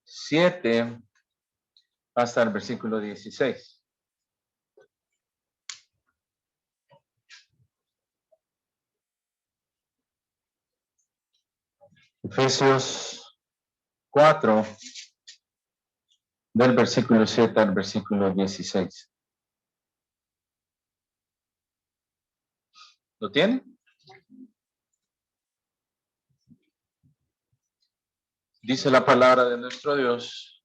7 hasta el versículo 16. Efesios 4, del versículo 7 al versículo 16. ¿Lo tienen? Dice la palabra de nuestro Dios: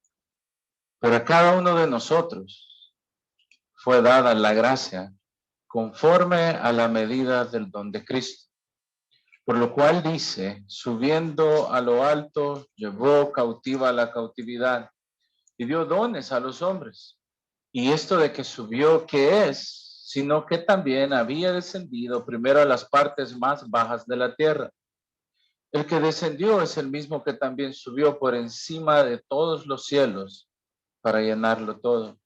pero a cada uno de nosotros fue dada la gracia conforme a la medida del don de Cristo. Por lo cual dice, subiendo a lo alto, llevó cautiva la cautividad y dio dones a los hombres. Y esto de que subió, ¿qué es? Sino que también había descendido primero a las partes más bajas de la tierra. El que descendió es el mismo que también subió por encima de todos los cielos para llenarlo todo.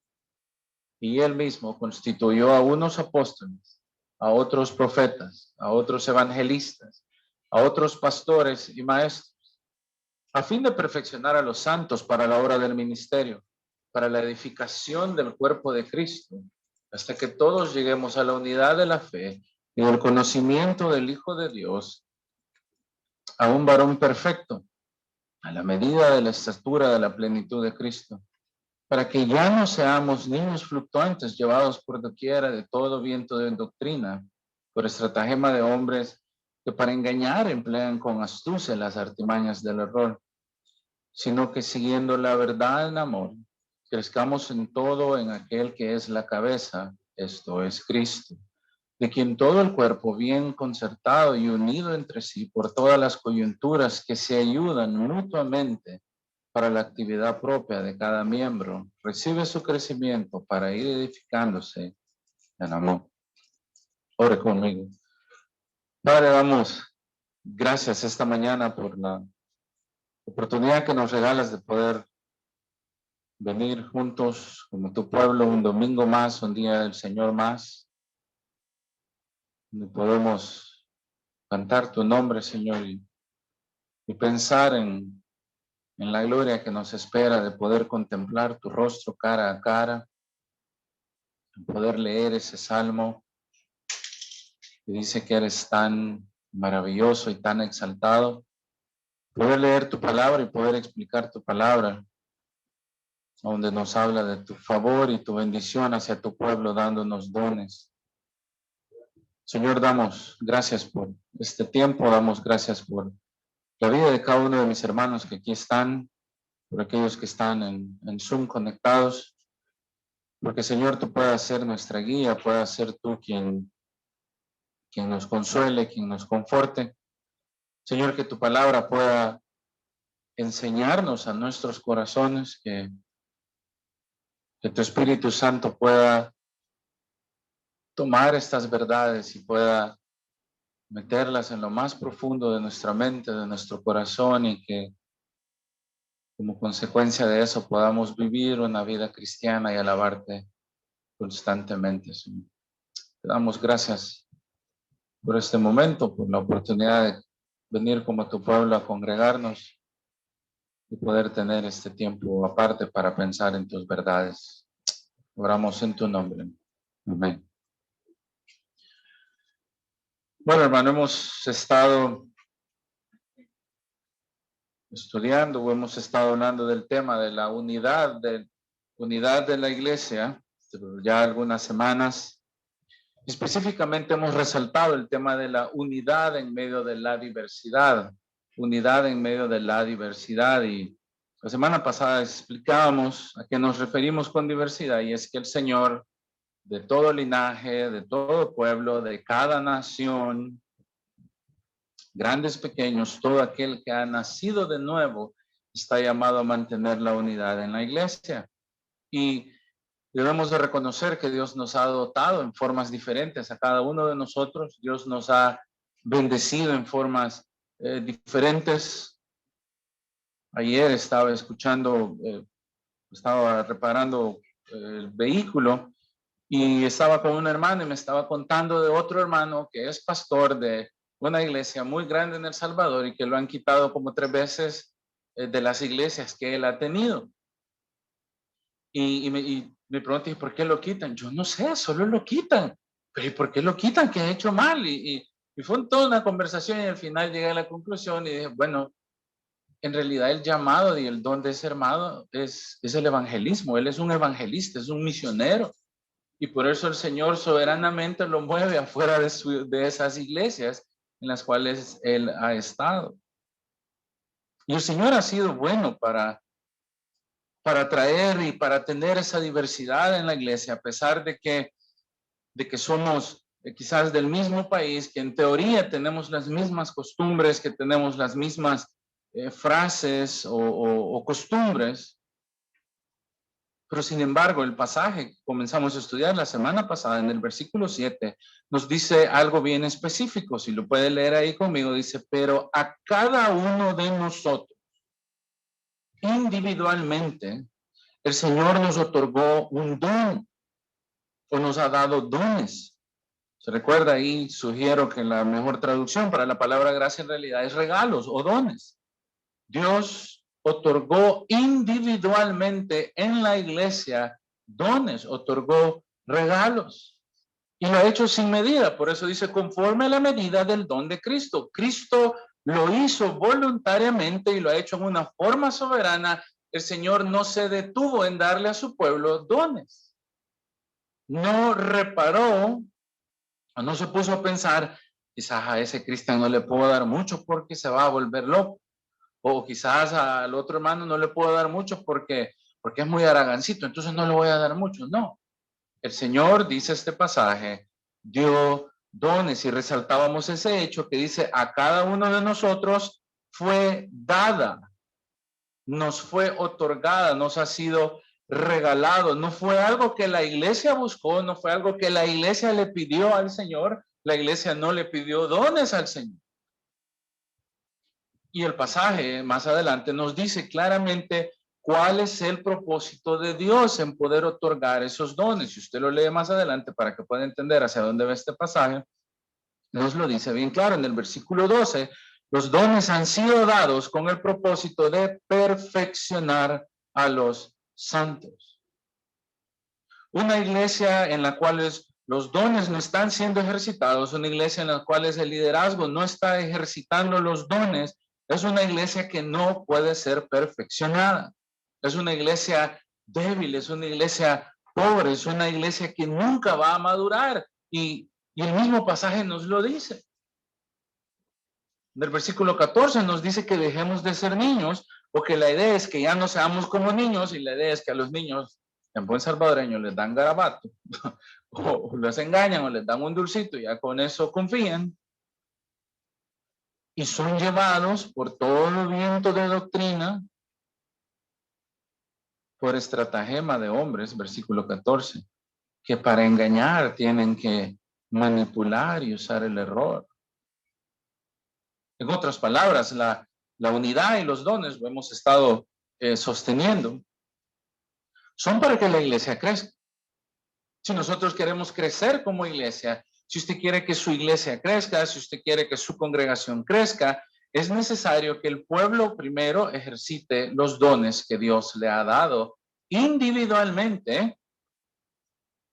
Y él mismo constituyó a unos apóstoles, a otros profetas, a otros evangelistas, a otros pastores y maestros, a fin de perfeccionar a los santos para la obra del ministerio, para la edificación del cuerpo de Cristo, hasta que todos lleguemos a la unidad de la fe y del conocimiento del Hijo de Dios, a un varón perfecto, a la medida de la estatura de la plenitud de Cristo, para que ya no seamos niños fluctuantes llevados por doquiera de todo viento de doctrina, por estratagema de hombres que para engañar emplean con astucia las artimañas del error, sino que siguiendo la verdad en amor, crezcamos en todo en aquel que es la cabeza, esto es Cristo, de quien todo el cuerpo bien concertado y unido entre sí por todas las coyunturas que se ayudan mutuamente para la actividad propia de cada miembro, recibe su crecimiento para ir edificándose en amor. Ore conmigo. Padre, damos gracias esta mañana por la oportunidad que nos regalas de poder venir juntos como tu pueblo un domingo más, un día del Señor más, donde podemos cantar tu nombre, Señor, y pensar en la gloria que nos espera de poder contemplar tu rostro cara a cara, poder leer ese salmo que dice que eres tan maravilloso y tan exaltado, poder leer tu palabra y poder explicar tu palabra, donde nos habla de tu favor y tu bendición hacia tu pueblo, dándonos dones. Señor, damos gracias por este tiempo, damos gracias por la vida de cada uno de mis hermanos que aquí están, por aquellos que están en Zoom conectados, porque Señor, tú puedas ser nuestra guía, puedas ser tú quien nos consuele, quien nos conforte. Señor, que tu palabra pueda enseñarnos a nuestros corazones, que tu Espíritu Santo pueda tomar estas verdades y pueda meterlas en lo más profundo de nuestra mente, de nuestro corazón, y que como consecuencia de eso podamos vivir una vida cristiana y alabarte constantemente, Señor. Te damos gracias por este momento, por la oportunidad de venir como tu pueblo a congregarnos y poder tener este tiempo aparte para pensar en tus verdades. Oramos en tu nombre. Amén. Bueno, hermano, hemos estado estudiando o hemos estado hablando del tema de la unidad de la iglesia ya algunas semanas. Específicamente hemos resaltado el tema de la unidad en medio de la diversidad. Unidad en medio de la diversidad. Y la semana pasada explicábamos a qué nos referimos con diversidad, y es que el Señor, de todo linaje, de todo pueblo, de cada nación, grandes, pequeños, todo aquel que ha nacido de nuevo, está llamado a mantener la unidad en la iglesia. Y debemos de reconocer que Dios nos ha dotado en formas diferentes a cada uno de nosotros. Dios nos ha bendecido en formas diferentes. Ayer estaba escuchando, estaba reparando el vehículo y estaba con un hermano y me estaba contando de otro hermano que es pastor de una iglesia muy grande en El Salvador y que lo han quitado como 3 veces de las iglesias que él ha tenido. Y me preguntan, ¿y por qué lo quitan? Yo no sé, solo lo quitan. Pero ¿y por qué lo quitan? ¿Qué ha hecho mal? Y fue toda una conversación y al final llegué a la conclusión y dije, bueno, en realidad el llamado y el don de ser hermano es el evangelismo. Él es un evangelista, es un misionero. Y por eso el Señor soberanamente lo mueve afuera de esas iglesias en las cuales él ha estado. Y el Señor ha sido bueno para traer y para tener esa diversidad en la iglesia, a pesar de que somos quizás del mismo país, que en teoría tenemos las mismas costumbres, que tenemos las mismas frases o costumbres. Pero sin embargo, el pasaje que comenzamos a estudiar la semana pasada, en el versículo 7, nos dice algo bien específico. Si lo puede leer ahí conmigo, dice, pero a cada uno de nosotros, individualmente, el Señor nos otorgó un don o nos ha dado dones. ¿Se recuerda ahí? Sugiero que la mejor traducción para la palabra gracia en realidad es regalos o dones. Dios otorgó individualmente en la iglesia dones, otorgó regalos. Y lo ha hecho sin medida, por eso dice conforme a la medida del don de Cristo. Cristo lo hizo voluntariamente y lo ha hecho en una forma soberana. El Señor no se detuvo en darle a su pueblo dones. No reparó, o no se puso a pensar, quizás a ese cristiano no le puedo dar mucho porque se va a volver loco. O quizás al otro hermano no le puedo dar mucho porque es muy haragancito, entonces no le voy a dar mucho. No, el Señor, dice este pasaje, dio dones y resaltábamos ese hecho que dice a cada uno de nosotros fue dada, nos fue otorgada, nos ha sido regalado. No fue algo que la iglesia buscó, no fue algo que la iglesia le pidió al Señor. La iglesia no le pidió dones al Señor. Y el pasaje más adelante nos dice claramente cuál es el propósito de Dios en poder otorgar esos dones. Si usted lo lee más adelante para que pueda entender hacia dónde va este pasaje, nos lo dice bien claro en el versículo 12. Los dones han sido dados con el propósito de perfeccionar a los santos. Una iglesia en la cual los dones no están siendo ejercitados, una iglesia en la cual el liderazgo no está ejercitando los dones, es una iglesia que no puede ser perfeccionada. Es una iglesia débil, es una iglesia pobre, es una iglesia que nunca va a madurar. Y el mismo pasaje nos lo dice. En el versículo 14 nos dice que dejemos de ser niños, porque la idea es que ya no seamos como niños, y la idea es que a los niños, en buen salvadoreño, les dan garabato, o los engañan, o les dan un dulcito, y ya con eso confían. Y son llevados por todo viento de doctrina, por estratagema de hombres, versículo 14, que para engañar tienen que manipular y usar el error. En otras palabras, la unidad y los dones, lo hemos estado sosteniendo, son para que la iglesia crezca. Si nosotros queremos crecer como iglesia, si usted quiere que su iglesia crezca, si usted quiere que su congregación crezca, es necesario que el pueblo primero ejercite los dones que Dios le ha dado individualmente.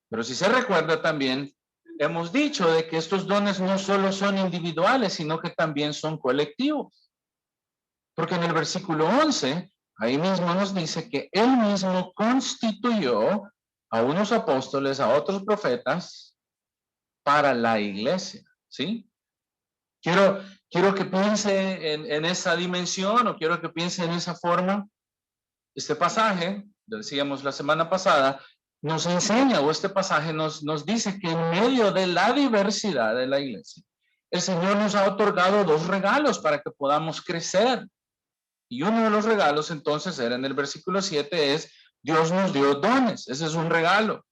Pero si se recuerda también, hemos dicho de que estos dones no solo son individuales, sino que también son colectivos. Porque en el versículo 11, ahí mismo nos dice que él mismo constituyó a unos apóstoles, a otros profetas, para la iglesia, ¿sí? Quiero que piense en esa dimensión, o quiero que piense en esa forma. Este pasaje, decíamos la semana pasada, nos enseña, o este pasaje nos dice que en medio de la diversidad de la iglesia, el Señor nos ha otorgado dos regalos para que podamos crecer. Y uno de los regalos entonces era en el versículo 7 es, Dios nos dio dones, ese es un regalo.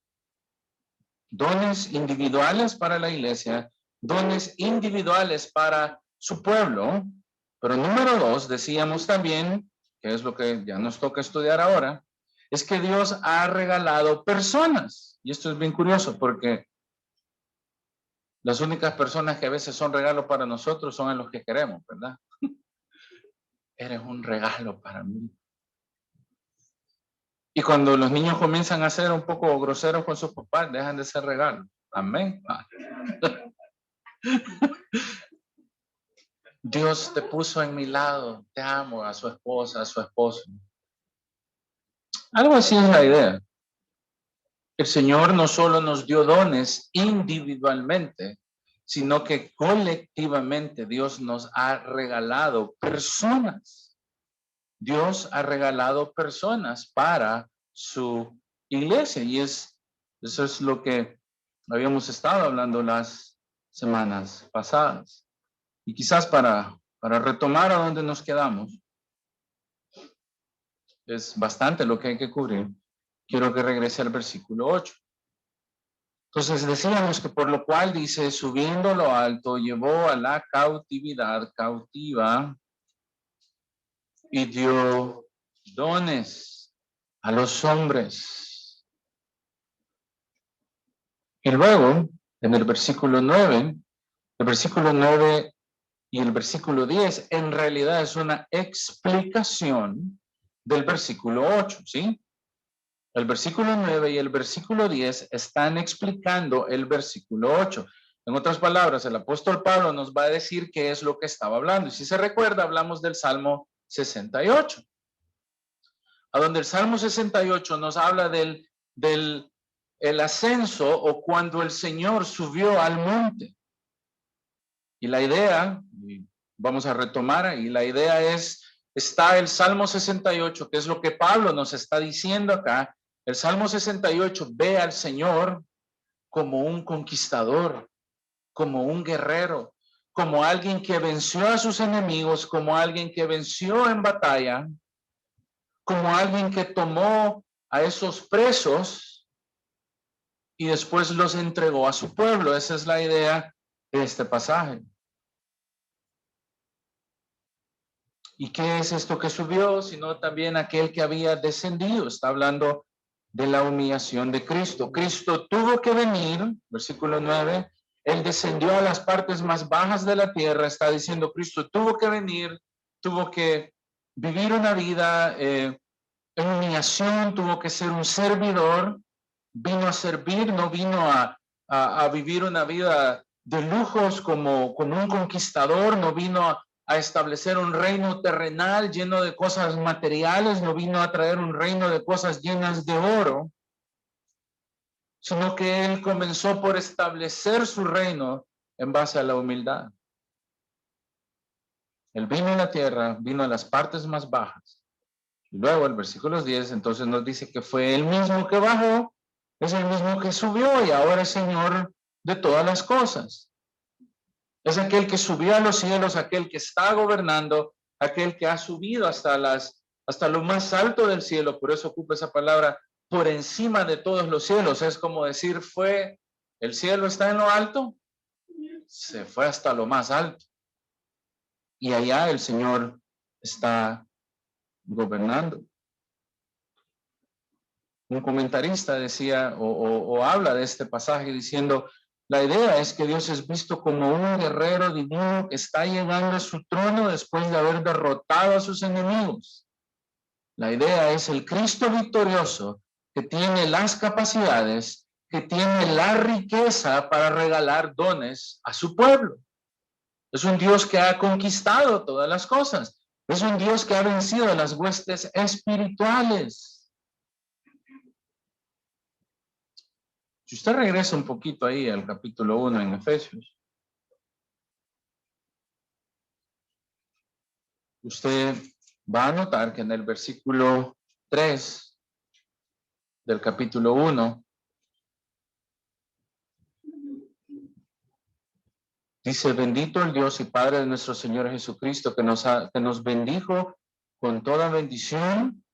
Dones individuales para la iglesia, dones individuales para su pueblo. Pero número 2, decíamos también, que es lo que ya nos toca estudiar ahora, es que Dios ha regalado personas. Y esto es bien curioso porque las únicas personas que a veces son regalo para nosotros son en los que queremos, ¿verdad? eres un regalo para mí. Y cuando los niños comienzan a ser un poco groseros con sus papás, dejan de ser regalos. Amén. Dios te puso en mi lado, te amo, a su esposa, a su esposo. Algo así es la idea. El Señor no solo nos dio dones individualmente, sino que colectivamente Dios nos ha regalado personas. Dios ha regalado personas para su iglesia y eso es lo que habíamos estado hablando las semanas pasadas. Y quizás para retomar a donde nos quedamos, es bastante lo que hay que cubrir. Quiero que regrese al versículo 8. Entonces decíamos que por lo cual dice, subiendo lo alto, llevó a la cautividad cautiva y dio dones a los hombres. Y luego, en el versículo 9 y el versículo 10, en realidad es una explicación del versículo 8, ¿sí? El versículo 9 y el versículo 10 están explicando el versículo 8. En otras palabras, el apóstol Pablo nos va a decir qué es lo que estaba hablando. Y si se recuerda, hablamos del Salmo 68. A donde el Salmo 68 nos habla del el ascenso o cuando el Señor subió al monte. Y la idea, y vamos a retomar ahí, la idea está el Salmo 68, que es lo que Pablo nos está diciendo acá. El Salmo 68 ve al Señor como un conquistador, como un guerrero, como alguien que venció a sus enemigos, como alguien que venció en batalla, como alguien que tomó a esos presos y después los entregó a su pueblo. Esa es la idea de este pasaje. ¿Y qué es esto que subió? Sino también aquel que había descendido. Está hablando de la humillación de Cristo. Cristo tuvo que venir, versículo 9, Él descendió a las partes más bajas de la tierra. Está diciendo, Cristo tuvo que venir, tuvo que vivir una vida en humillación, tuvo que ser un servidor, vino a servir, no vino a vivir una vida de lujos como un conquistador, no vino a establecer un reino terrenal lleno de cosas materiales, no vino a traer un reino de cosas llenas de oro, sino que él comenzó por establecer su reino en base a la humildad. Él vino a la tierra, vino a las partes más bajas. Y luego el versículo 10 entonces nos dice que fue él mismo que bajó, es el mismo que subió y ahora es Señor de todas las cosas. Es aquel que subió a los cielos, aquel que está gobernando, aquel que ha subido hasta lo más alto del cielo. Por eso ocupa esa palabra, por encima de todos los cielos. Es como decir, el cielo está en lo alto, se fue hasta lo más alto. Y allá el Señor está gobernando. Un comentarista decía o habla de este pasaje diciendo, la idea es que Dios es visto como un guerrero divino que está llegando a su trono después de haber derrotado a sus enemigos. La idea es el Cristo victorioso que tiene las capacidades, que tiene la riqueza para regalar dones a su pueblo. Es un Dios que ha conquistado todas las cosas. Es un Dios que ha vencido las huestes espirituales. Si usted regresa un poquito ahí al capítulo 1 en Efesios, usted va a notar que en el versículo 3 del capítulo 1, dice, bendito el Dios y Padre de nuestro Señor Jesucristo, que nos bendijo con toda bendición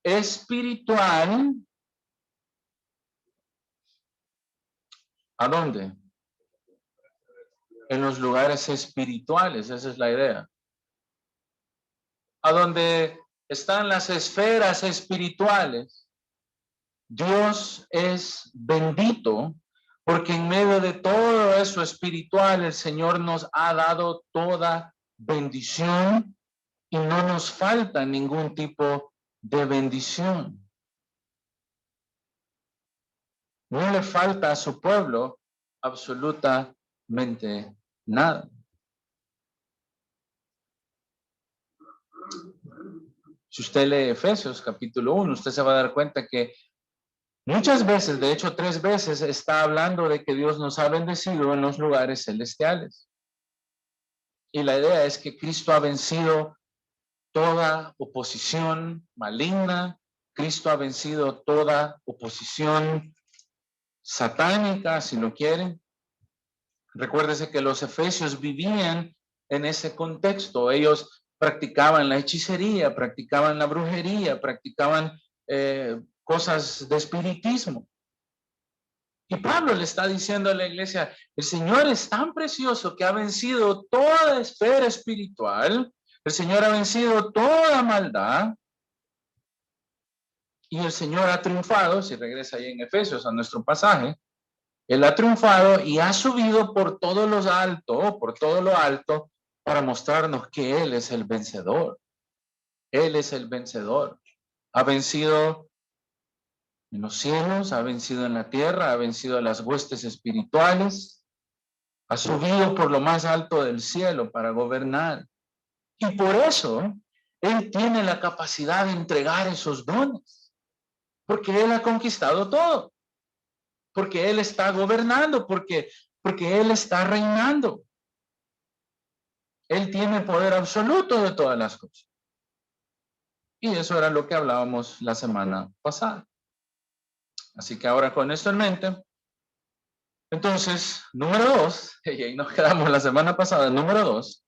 espiritual. ¿A dónde? En los lugares espirituales, esa es la idea. A donde están las esferas espirituales, Dios es bendito porque en medio de todo eso espiritual, el Señor nos ha dado toda bendición y no nos falta ningún tipo de bendición. No le falta a su pueblo absolutamente nada. Si usted lee Efesios capítulo 1, usted se va a dar cuenta que muchas veces, de hecho 3 veces, está hablando de que Dios nos ha bendecido en los lugares celestiales. Y la idea es que Cristo ha vencido toda oposición maligna. Cristo ha vencido toda oposición satánica, si lo quieren. Recuérdese que los efesios vivían en ese contexto. Ellos practicaban la hechicería, practicaban la brujería, practicaban cosas de espiritismo. Y Pablo le está diciendo a la iglesia, el Señor es tan precioso que ha vencido toda esfera espiritual, el Señor ha vencido toda maldad, y el Señor ha triunfado. Si regresa ahí en Efesios a nuestro pasaje, Él ha triunfado y ha subido por todo lo alto, para mostrarnos que Él es el vencedor. Él es el vencedor. Ha vencido en los cielos, ha vencido en la tierra, ha vencido a las huestes espirituales, ha subido por lo más alto del cielo para gobernar. Y por eso Él tiene la capacidad de entregar esos dones, porque Él ha conquistado todo, porque Él está gobernando, porque Él está reinando. Él tiene poder absoluto de todas las cosas. Y eso era lo que hablábamos la semana pasada. Así que ahora con esto en mente, entonces, número 2, y ahí nos quedamos la semana pasada, número 2,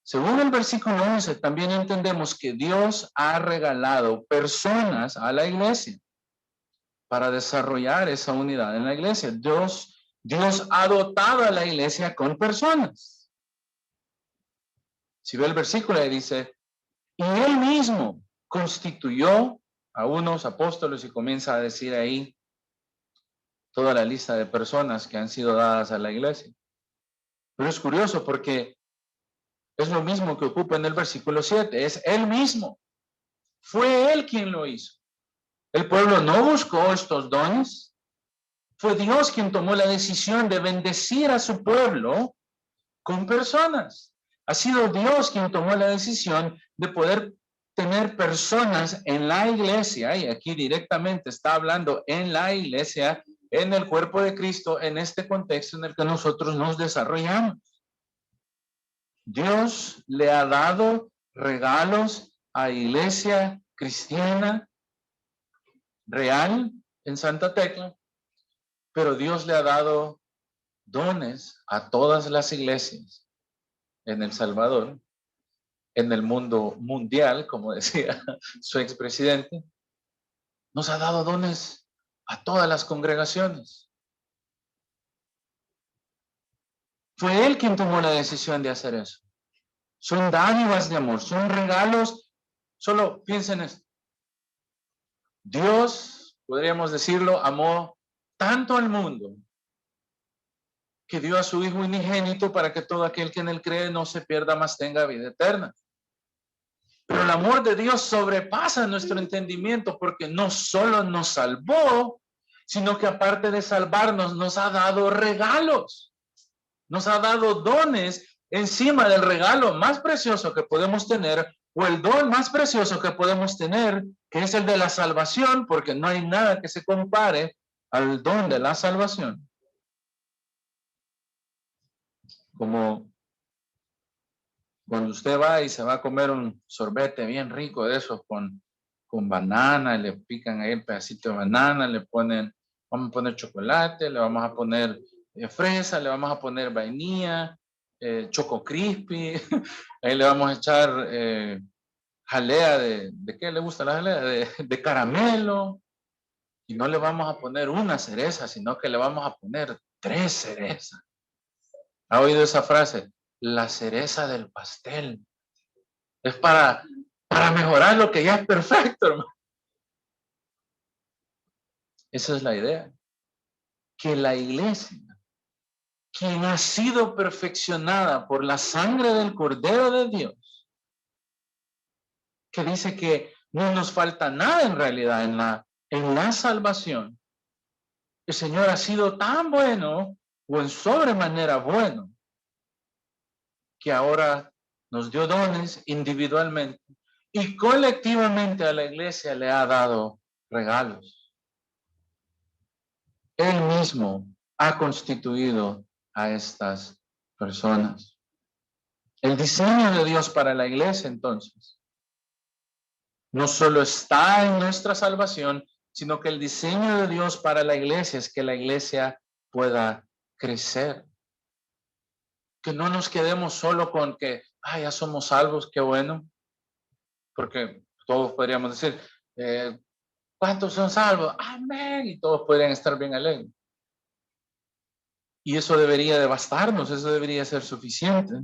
según el versículo 11, también entendemos que Dios ha regalado personas a la iglesia para desarrollar esa unidad en la iglesia. Dios ha dotado a la iglesia con personas. Si ve el versículo, ahí dice, y Él mismo constituyó a unos apóstoles, y comienza a decir ahí toda la lista de personas que han sido dadas a la iglesia. Pero es curioso porque es lo mismo que ocupa en el versículo 7, es Él mismo. Fue Él quien lo hizo. El pueblo no buscó estos dones. Fue Dios quien tomó la decisión de bendecir a su pueblo con personas. Ha sido Dios quien tomó la decisión de poder tener personas en la iglesia, y aquí directamente está hablando en la iglesia, en el cuerpo de Cristo, en este contexto en el que nosotros nos desarrollamos. Dios le ha dado regalos a Iglesia Cristiana Real en Santa Tecla, pero Dios le ha dado dones a todas las iglesias en El Salvador, en el mundo mundial, como decía su expresidente. Nos ha dado dones a todas las congregaciones. Fue Él quien tomó la decisión de hacer eso. Son dádivas de amor, son regalos. Solo piensen esto. Dios, podríamos decirlo, amó tanto al mundo que dio a su Hijo unigénito para que todo aquel que en Él cree no se pierda, mas tenga vida eterna. Pero el amor de Dios sobrepasa nuestro entendimiento, porque no solo nos salvó, sino que aparte de salvarnos, nos ha dado regalos. Nos ha dado dones encima del regalo más precioso que podemos tener, o el don más precioso que podemos tener, que es el de la salvación, porque no hay nada que se compare al don de la salvación. Como cuando usted va y se va a comer un sorbete bien rico de esos con banana, le pican ahí el pedacito de banana, vamos a poner chocolate, le vamos a poner fresa, le vamos a poner vainilla, choco crispy, ahí le vamos a echar jalea ¿de qué le gusta la jalea? De caramelo, y no le vamos a poner una cereza, sino que le vamos a poner 3 cerezas. ¿Ha oído esa frase? La cereza del pastel. Es para mejorar lo que ya es perfecto, hermano. Esa es la idea. Que la iglesia, quien ha sido perfeccionada por la sangre del Cordero de Dios, que dice que no nos falta nada en realidad en la salvación. El Señor ha sido tan bueno o en sobremanera bueno que ahora nos dio dones individualmente y colectivamente a la iglesia le ha dado regalos. Él mismo ha constituido a estas personas. El diseño de Dios para la iglesia, entonces, no solo está en nuestra salvación, sino que el diseño de Dios para la iglesia es que la iglesia pueda crecer. Que no nos quedemos solo con que, ya somos salvos, qué bueno. Porque todos podríamos decir, ¿cuántos son salvos? Amén. Y todos podrían estar bien alegres. Y eso debería de bastarnos, eso debería ser suficiente.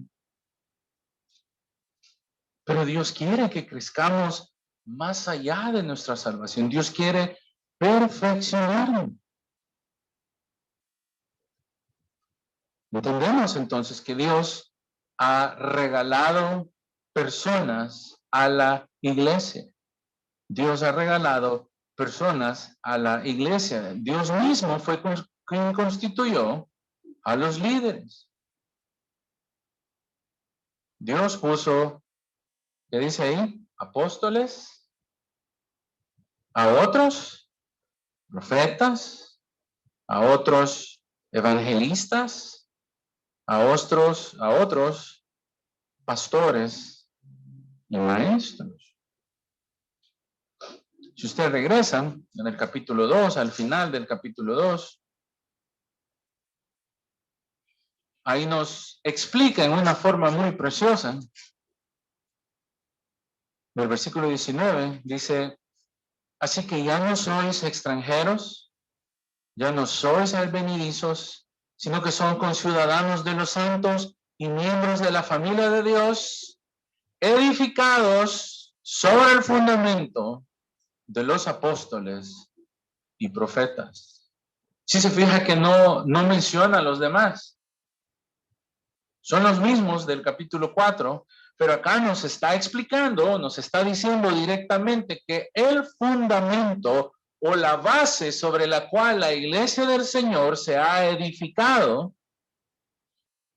Pero Dios quiere que crezcamos más allá de nuestra salvación. Dios quiere perfeccionarnos. Entendemos entonces que Dios ha regalado personas a la iglesia. Dios ha regalado personas a la iglesia. Dios mismo fue quien constituyó a los líderes. Dios puso, ¿qué dice ahí? Apóstoles, a otros profetas, a otros evangelistas, a otros pastores y maestros. Si usted regresa en el capítulo 2, al final del capítulo 2, ahí nos explica en una forma muy preciosa. El versículo 19 dice, así que ya no sois extranjeros, ya no sois advenedizos, sino que son conciudadanos de los santos y miembros de la familia de Dios, edificados sobre el fundamento de los apóstoles y profetas. Si se fija que no menciona a los demás. Son los mismos del capítulo 4, pero acá nos está explicando, nos está diciendo directamente que el fundamento o la base sobre la cual la iglesia del Señor se ha edificado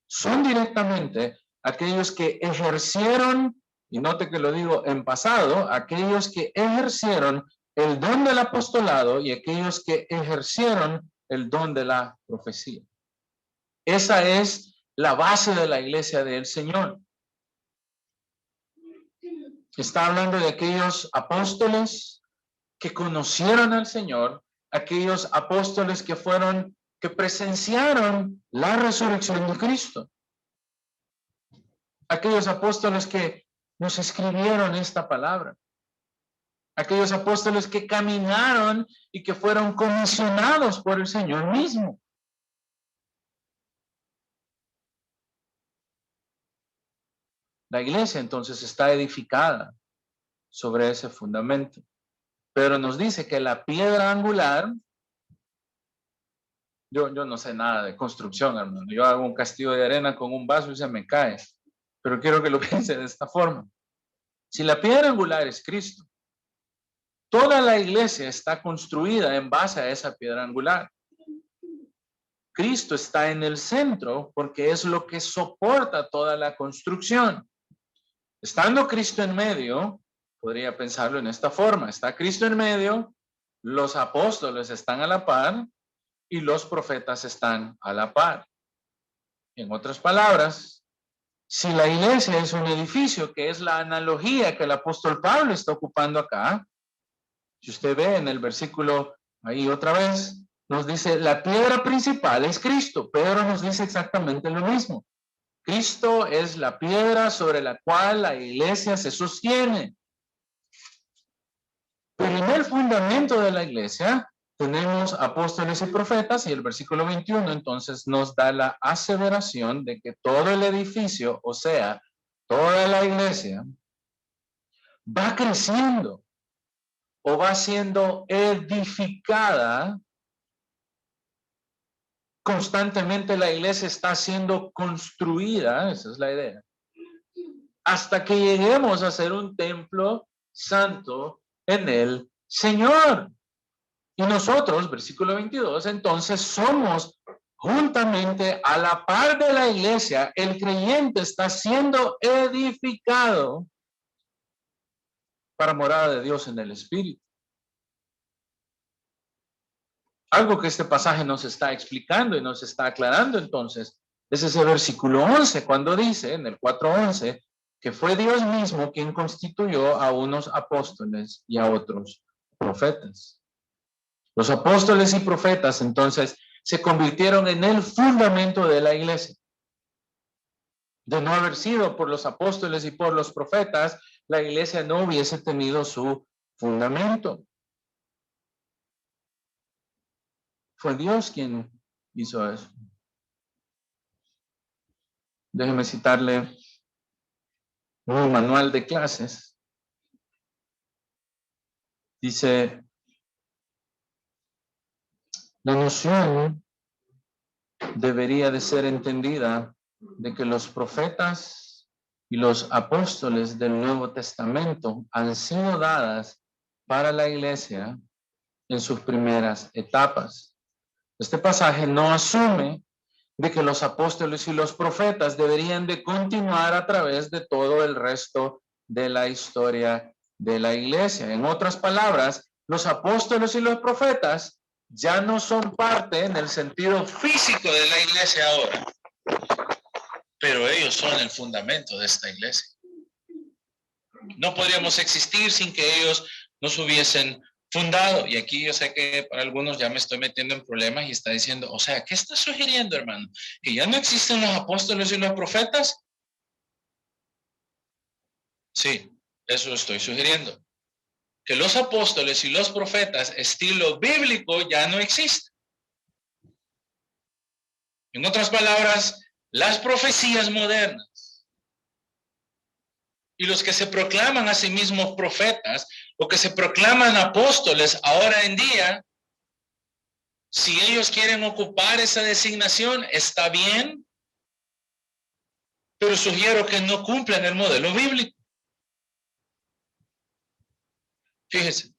son directamente aquellos que ejercieron, y note que lo digo en pasado, aquellos que ejercieron el don del apostolado y aquellos que ejercieron el don de la profecía. Esa es la base de la iglesia del Señor. Está hablando de aquellos apóstoles que conocieron al Señor, aquellos apóstoles que presenciaron la resurrección de Cristo. Aquellos apóstoles que nos escribieron esta palabra. Aquellos apóstoles que caminaron y que fueron comisionados por el Señor mismo. La iglesia entonces está edificada sobre ese fundamento. Pero nos dice que la piedra angular, yo no sé nada de construcción, hermano. Yo hago un castillo de arena con un vaso y se me cae. Pero quiero que lo piense de esta forma. Si la piedra angular es Cristo, toda la iglesia está construida en base a esa piedra angular. Cristo está en el centro porque es lo que soporta toda la construcción. Estando Cristo en medio, podría pensarlo en esta forma. Está Cristo en medio, los apóstoles están a la par y los profetas están a la par. En otras palabras, si la iglesia es un edificio, que es la analogía que el apóstol Pablo está ocupando acá, si usted ve en el versículo ahí otra vez, nos dice, la piedra principal es Cristo. Pedro nos dice exactamente lo mismo. Cristo es la piedra sobre la cual la iglesia se sostiene. Pero en el fundamento de la iglesia tenemos apóstoles y profetas, y el versículo 21 entonces nos da la aseveración de que todo el edificio, o sea, toda la iglesia, va creciendo o va siendo edificada. Constantemente la iglesia está siendo construida, esa es la idea, hasta que lleguemos a ser un templo santo en el Señor. Y nosotros, versículo 22, entonces somos juntamente a la par de la iglesia, el creyente está siendo edificado para morada de Dios en el Espíritu. Algo que este pasaje nos está explicando y nos está aclarando entonces es ese versículo 11, cuando dice en el 4:11 que fue Dios mismo quien constituyó a unos apóstoles y a otros profetas. Los apóstoles y profetas entonces se convirtieron en el fundamento de la iglesia. De no haber sido por los apóstoles y por los profetas, la iglesia no hubiese tenido su fundamento. Fue Dios quien hizo eso. Déjeme citarle un manual de clases. Dice, la noción debería de ser entendida de que los profetas y los apóstoles del Nuevo Testamento han sido dadas para la iglesia en sus primeras etapas. Este pasaje no asume de que los apóstoles y los profetas deberían de continuar a través de todo el resto de la historia de la iglesia. En otras palabras, los apóstoles y los profetas ya no son parte en el sentido físico de la iglesia ahora, pero ellos son el fundamento de esta iglesia. No podríamos existir sin que ellos nos hubiesen fundado. Y aquí yo sé que para algunos ya me estoy metiendo en problemas y está diciendo, o sea, ¿qué está sugiriendo, hermano? ¿Que ya no existen los apóstoles y los profetas? Sí, eso estoy sugiriendo. Que los apóstoles y los profetas, estilo bíblico, ya no existen. En otras palabras, las profecías modernas y los que se proclaman a sí mismos profetas, o que se proclaman apóstoles ahora en día, si ellos quieren ocupar esa designación, está bien, pero sugiero que no cumplan el modelo bíblico. Fíjese,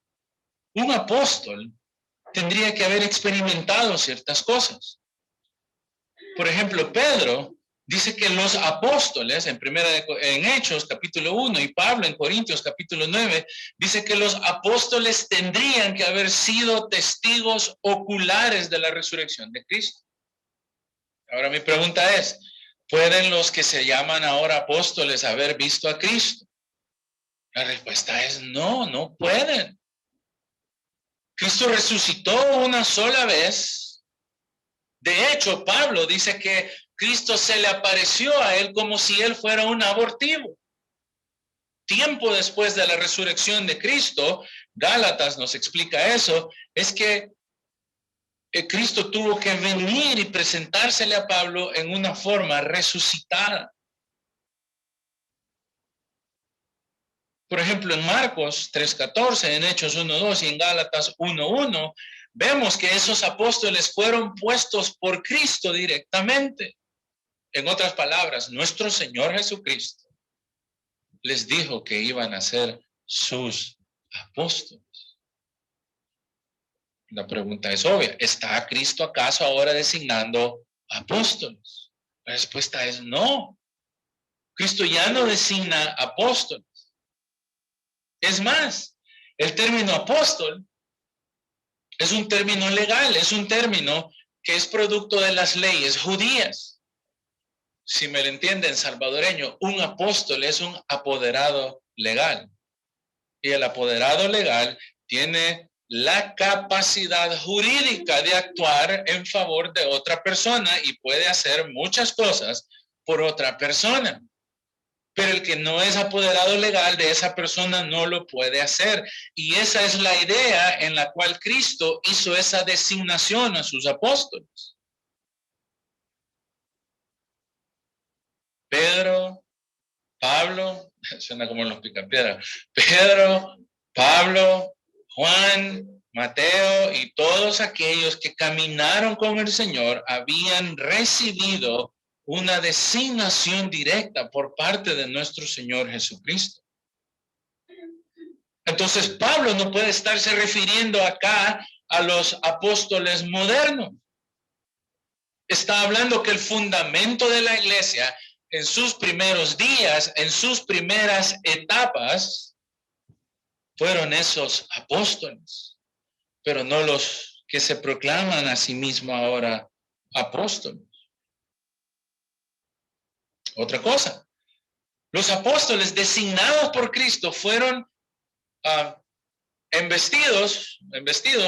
un apóstol tendría que haber experimentado ciertas cosas. Por ejemplo, Pedro dice que los apóstoles, en Hechos capítulo 1 y Pablo en Corintios capítulo 9, dice que los apóstoles tendrían que haber sido testigos oculares de la resurrección de Cristo. Ahora mi pregunta es, ¿pueden los que se llaman ahora apóstoles haber visto a Cristo? La respuesta es no, no pueden. Cristo resucitó una sola vez. De hecho, Pablo dice que Cristo se le apareció a él como si él fuera un abortivo. Tiempo después de la resurrección de Cristo, Gálatas nos explica eso, es que Cristo tuvo que venir y presentársele a Pablo en una forma resucitada. Por ejemplo, en Marcos 3:14, en Hechos 1:2 y en Gálatas 1:1, vemos que esos apóstoles fueron puestos por Cristo directamente. En otras palabras, nuestro Señor Jesucristo les dijo que iban a ser sus apóstoles. La pregunta es obvia. ¿Está Cristo acaso ahora designando apóstoles? La respuesta es no. Cristo ya no designa apóstoles. Es más, el término apóstol es un término legal, es un término que es producto de las leyes judías. Si me lo entienden, salvadoreño, un apóstol es un apoderado legal. Y el apoderado legal tiene la capacidad jurídica de actuar en favor de otra persona y puede hacer muchas cosas por otra persona. Pero el que no es apoderado legal de esa persona no lo puede hacer. Y esa es la idea en la cual Cristo hizo esa designación a sus apóstoles. Pedro, Pablo, suena como en los picapiedras, Pedro, Pablo, Juan, Mateo y todos aquellos que caminaron con el Señor habían recibido una designación directa por parte de nuestro Señor Jesucristo. Entonces Pablo no puede estarse refiriendo acá a los apóstoles modernos. Está hablando que el fundamento de la iglesia en sus primeros días, en sus primeras etapas, fueron esos apóstoles, pero no los que se proclaman a sí mismos ahora apóstoles. Otra cosa, los apóstoles designados por Cristo fueron embestidos,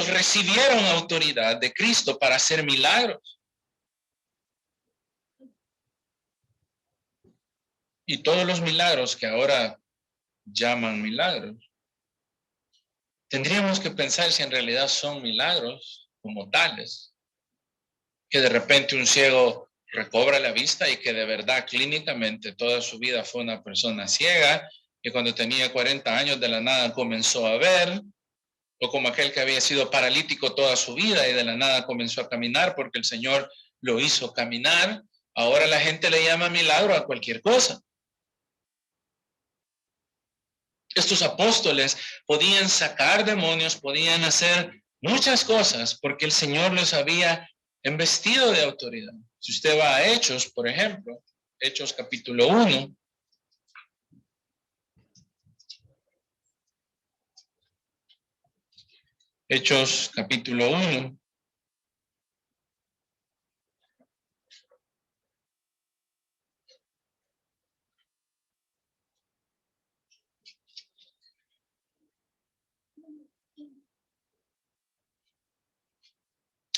recibieron autoridad de Cristo para hacer milagros. Y todos los milagros que ahora llaman milagros, tendríamos que pensar si en realidad son milagros como tales. Que de repente un ciego recobra la vista y que de verdad clínicamente toda su vida fue una persona ciega y cuando tenía 40 años de la nada comenzó a ver, o como aquel que había sido paralítico toda su vida y de la nada comenzó a caminar porque el Señor lo hizo caminar. Ahora la gente le llama milagro a cualquier cosa. Estos apóstoles podían sacar demonios, podían hacer muchas cosas porque el Señor los había embestido de autoridad. Si usted va a Hechos, por ejemplo, Hechos capítulo 1. Hechos capítulo 1.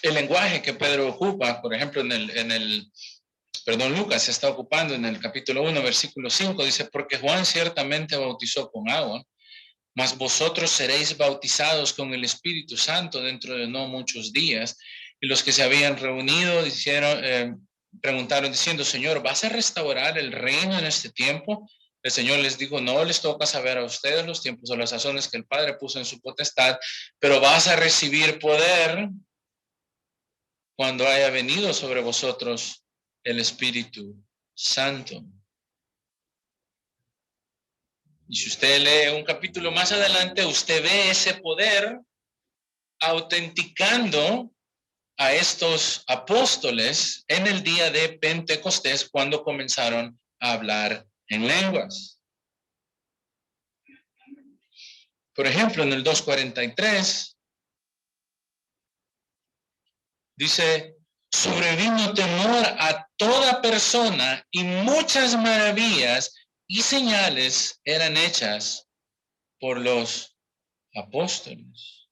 El lenguaje que Pedro ocupa, por ejemplo, Lucas se está ocupando en el capítulo 1, versículo 5, dice, porque Juan ciertamente bautizó con agua, mas vosotros seréis bautizados con el Espíritu Santo dentro de no muchos días. Y los que se habían reunido preguntaron diciendo, Señor, ¿vas a restaurar el reino en este tiempo? El Señor les dijo, no les toca saber a ustedes los tiempos o las sazones que el Padre puso en su potestad, pero vas a recibir poder cuando haya venido sobre vosotros el Espíritu Santo. Y si usted lee un capítulo más adelante, usted ve ese poder autenticando a estos apóstoles en el día de Pentecostés cuando comenzaron a hablar en lenguas. Por ejemplo, en el 2:43 dice, sobrevino temor a toda persona y muchas maravillas y señales eran hechas por los apóstoles.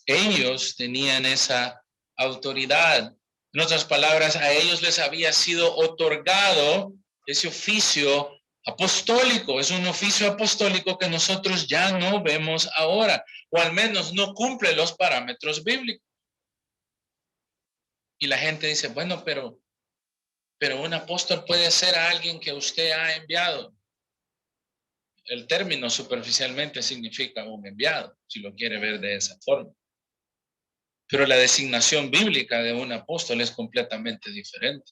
Ellos tenían esa autoridad. En otras palabras, a ellos les había sido otorgado ese oficio apostólico. Es un oficio apostólico que nosotros ya no vemos ahora, o al menos no cumple los parámetros bíblicos. Y la gente dice, bueno, pero un apóstol puede ser a alguien que usted ha enviado. El término superficialmente significa un enviado, si lo quiere ver de esa forma. Pero la designación bíblica de un apóstol es completamente diferente.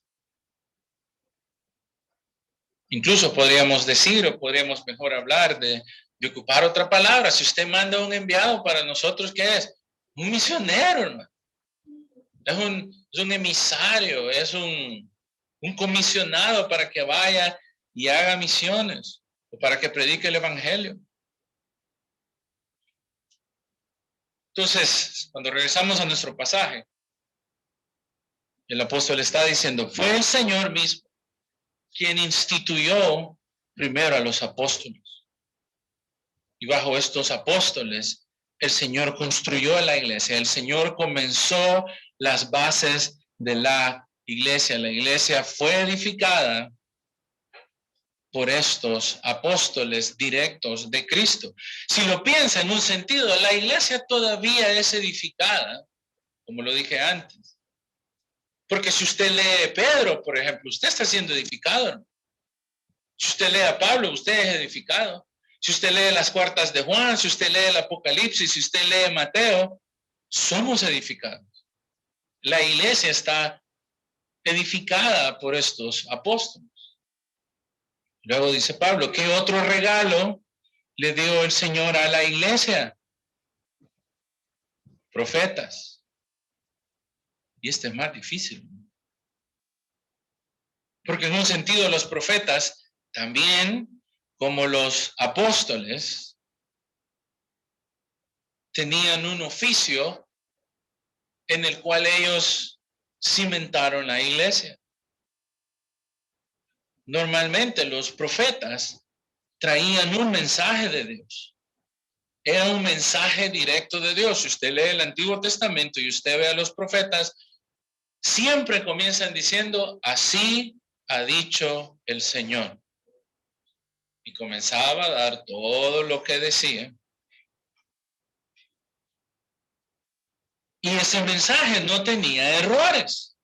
Incluso podríamos decir, o podríamos mejor hablar de ocupar otra palabra. Si usted manda un enviado para nosotros, ¿qué es? Un misionero, hermano. Es un emisario, es un comisionado para que vaya y haga misiones o para que predique el evangelio. Entonces, cuando regresamos a nuestro pasaje, el apóstol está diciendo, fue el Señor mismo quien instituyó primero a los apóstoles. Y bajo estos apóstoles, el Señor construyó la iglesia. El Señor comenzó las bases de la iglesia. La iglesia fue edificada por estos apóstoles directos de Cristo. Si lo piensa en un sentido, la iglesia todavía es edificada, como lo dije antes. Porque si usted lee Pedro, por ejemplo, usted está siendo edificado, ¿no? Si usted lee a Pablo, usted es edificado. Si usted lee las cartas de Juan, si usted lee el Apocalipsis, si usted lee Mateo, somos edificados. La iglesia está edificada por estos apóstoles. Luego dice Pablo, ¿qué otro regalo le dio el Señor a la iglesia? Profetas. Y este es más difícil. Porque en un sentido los profetas también, como los apóstoles, tenían un oficio en el cual ellos cimentaron la iglesia. Normalmente los profetas traían un mensaje de Dios. Era un mensaje directo de Dios. Si usted lee el Antiguo Testamento y usted ve a los profetas, siempre comienzan diciendo, así ha dicho el Señor. Y comenzaba a dar todo lo que decía. Y ese mensaje no tenía errores.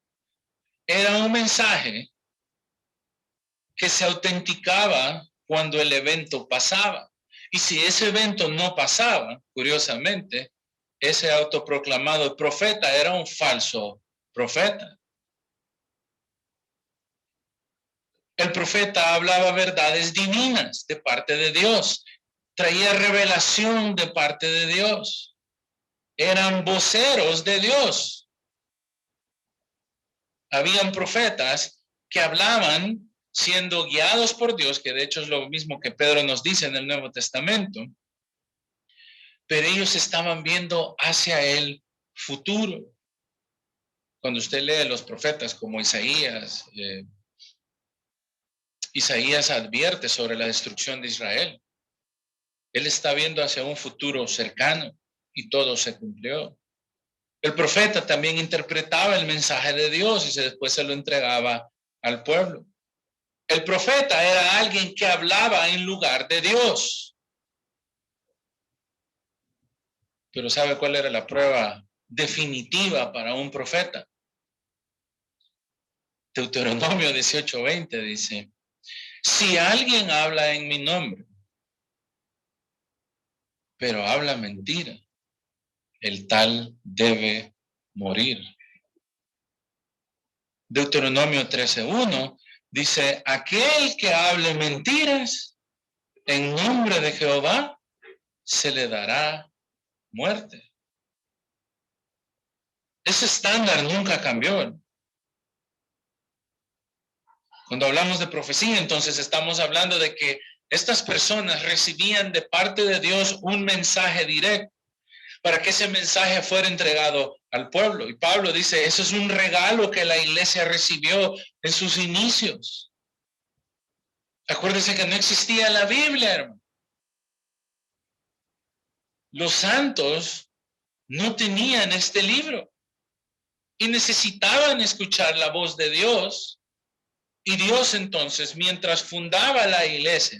Era un mensaje que se autenticaba cuando el evento pasaba. Y si ese evento no pasaba, curiosamente, ese autoproclamado profeta era un falso profeta. El profeta hablaba verdades divinas de parte de Dios, traía revelación de parte de Dios. Eran voceros de Dios. Habían profetas que hablaban siendo guiados por Dios, que de hecho es lo mismo que Pedro nos dice en el Nuevo Testamento, pero ellos estaban viendo hacia el futuro. Cuando usted lee los profetas como Isaías, Isaías advierte sobre la destrucción de Israel. Él está viendo hacia un futuro cercano y todo se cumplió. El profeta también interpretaba el mensaje de Dios y después se lo entregaba al pueblo. El profeta era alguien que hablaba en lugar de Dios. Pero ¿sabe cuál era la prueba definitiva para un profeta? Deuteronomio 18:20 dice, si alguien habla en mi nombre, pero habla mentira, el tal debe morir. Deuteronomio 13:1 dice, aquel que hable mentiras en nombre de Jehová, se le dará muerte. Ese estándar nunca cambió. Cuando hablamos de profecía, entonces estamos hablando de que estas personas recibían de parte de Dios un mensaje directo para que ese mensaje fuera entregado al pueblo. Y Pablo dice, eso es un regalo que la iglesia recibió en sus inicios. Acuérdense que no existía la Biblia, hermano. Los santos no tenían este libro y necesitaban escuchar la voz de Dios. Y Dios entonces, mientras fundaba la iglesia,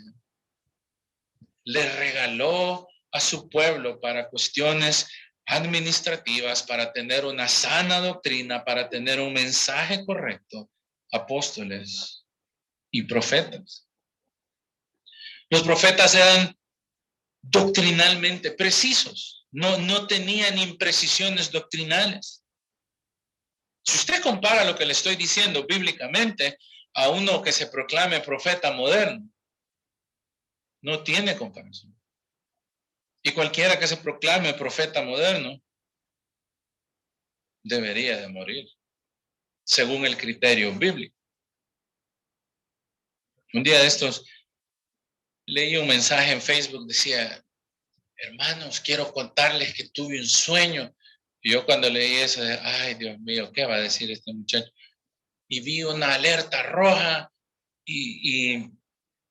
le regaló a su pueblo para cuestiones administrativas, para tener una sana doctrina, para tener un mensaje correcto, apóstoles y profetas. Los profetas eran doctrinalmente precisos, no tenían imprecisiones doctrinales. Si usted compara lo que le estoy diciendo bíblicamente a uno que se proclame profeta moderno, no tiene comparación. Y cualquiera que se proclame profeta moderno debería de morir, según el criterio bíblico. Un día de estos leí un mensaje en Facebook, decía, hermanos, quiero contarles que tuve un sueño. Y yo cuando leí eso, ay Dios mío, ¿qué va a decir este muchacho? Y vi una alerta roja y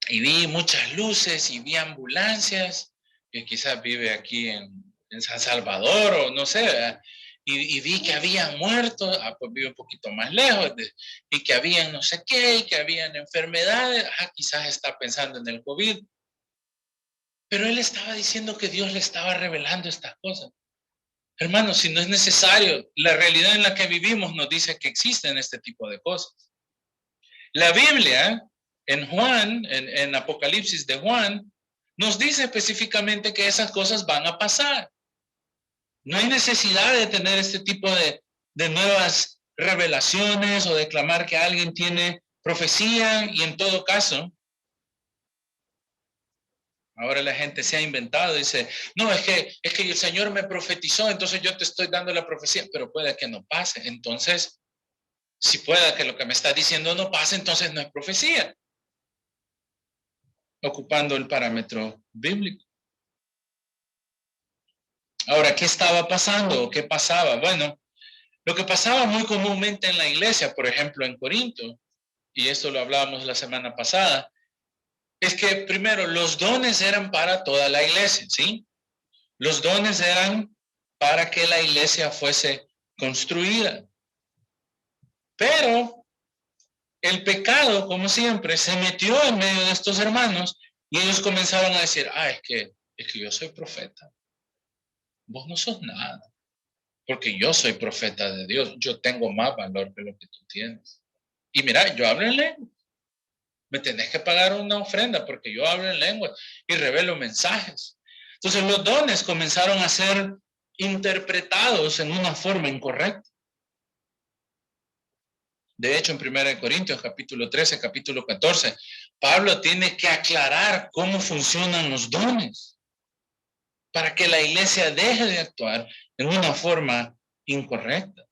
vi muchas luces y vi ambulancias, que quizás vive aquí en San Salvador o no sé, ¿verdad? Y vi que habían muerto, pues vive un poquito más lejos, y que habían no sé qué, y que habían enfermedades, quizás está pensando en el COVID. Pero él estaba diciendo que Dios le estaba revelando estas cosas. Hermanos, si no es necesario, la realidad en la que vivimos nos dice que existen este tipo de cosas. La Biblia, en Juan, en Apocalipsis de Juan, nos dice específicamente que esas cosas van a pasar. No hay necesidad de tener este tipo de nuevas revelaciones o de clamar que alguien tiene profecía y en todo caso, Ahora la gente se ha inventado, dice, no, es que el Señor me profetizó, entonces yo te estoy dando la profecía, pero puede que no pase. Entonces, si pueda que lo que me está diciendo no pase, entonces no es profecía. Ocupando el parámetro bíblico. Ahora, ¿qué estaba pasando? ¿Qué pasaba? Bueno, lo que pasaba muy comúnmente en la iglesia, por ejemplo, en Corinto, y esto lo hablábamos la semana pasada, es que primero los dones eran para toda la iglesia, ¿sí? Los dones eran para que la iglesia fuese construida. Pero el pecado, como siempre, se metió en medio de estos hermanos y ellos comenzaron a decir, es que yo soy profeta. Vos no sos nada, porque yo soy profeta de Dios. Yo tengo más valor que lo que tú tienes. Y mira, yo hablo en lengua. Me tenés que pagar una ofrenda porque yo hablo en lengua y revelo mensajes. Entonces los dones comenzaron a ser interpretados en una forma incorrecta. De hecho, en 1 Corintios, capítulo 13, capítulo 14, Pablo tiene que aclarar cómo funcionan los dones para que la iglesia deje de actuar en una forma incorrecta.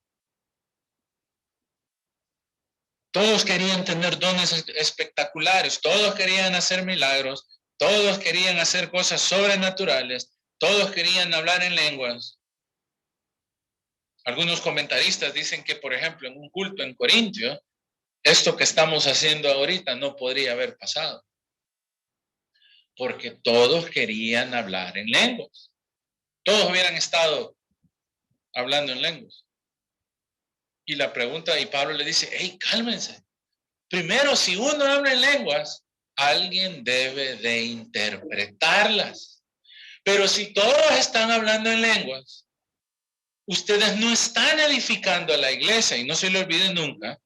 Todos querían tener dones espectaculares, todos querían hacer milagros, todos querían hacer cosas sobrenaturales, todos querían hablar en lenguas. Algunos comentaristas dicen que, por ejemplo, en un culto en Corintio, esto que estamos haciendo ahorita no podría haber pasado. Porque todos querían hablar en lenguas. Todos hubieran estado hablando en lenguas. Y la pregunta, y Pablo le dice, hey, cálmense. Primero, si uno habla en lenguas, alguien debe de interpretarlas. Pero si todos están hablando en lenguas, ustedes no están edificando a la iglesia. Y no se le olvide nunca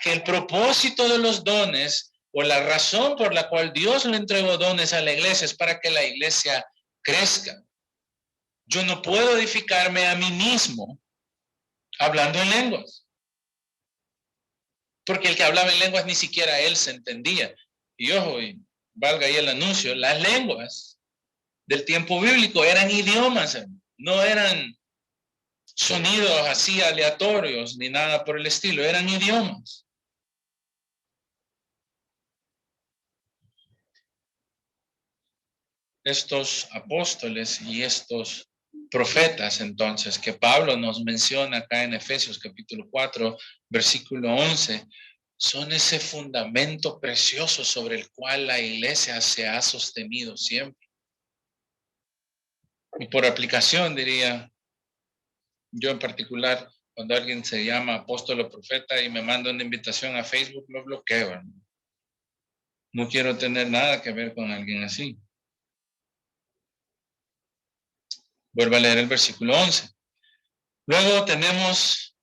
que el propósito de los dones o la razón por la cual Dios le entregó dones a la iglesia es para que la iglesia crezca. Yo no puedo edificarme a mí mismo hablando en lenguas. Porque el que hablaba en lenguas ni siquiera él se entendía. Y ojo, y valga ahí el anuncio, las lenguas del tiempo bíblico eran idiomas, no eran sonidos así aleatorios ni nada por el estilo, eran idiomas. Estos apóstoles y estos profetas, entonces, que Pablo nos menciona acá en Efesios capítulo 4, versículo 11, son ese fundamento precioso sobre el cual la iglesia se ha sostenido siempre. Y por aplicación diría, yo en particular, cuando alguien se llama apóstol o profeta y me manda una invitación a Facebook, lo bloqueo. No quiero tener nada que ver con alguien así. Vuelvo a leer el versículo 11. Luego tenemos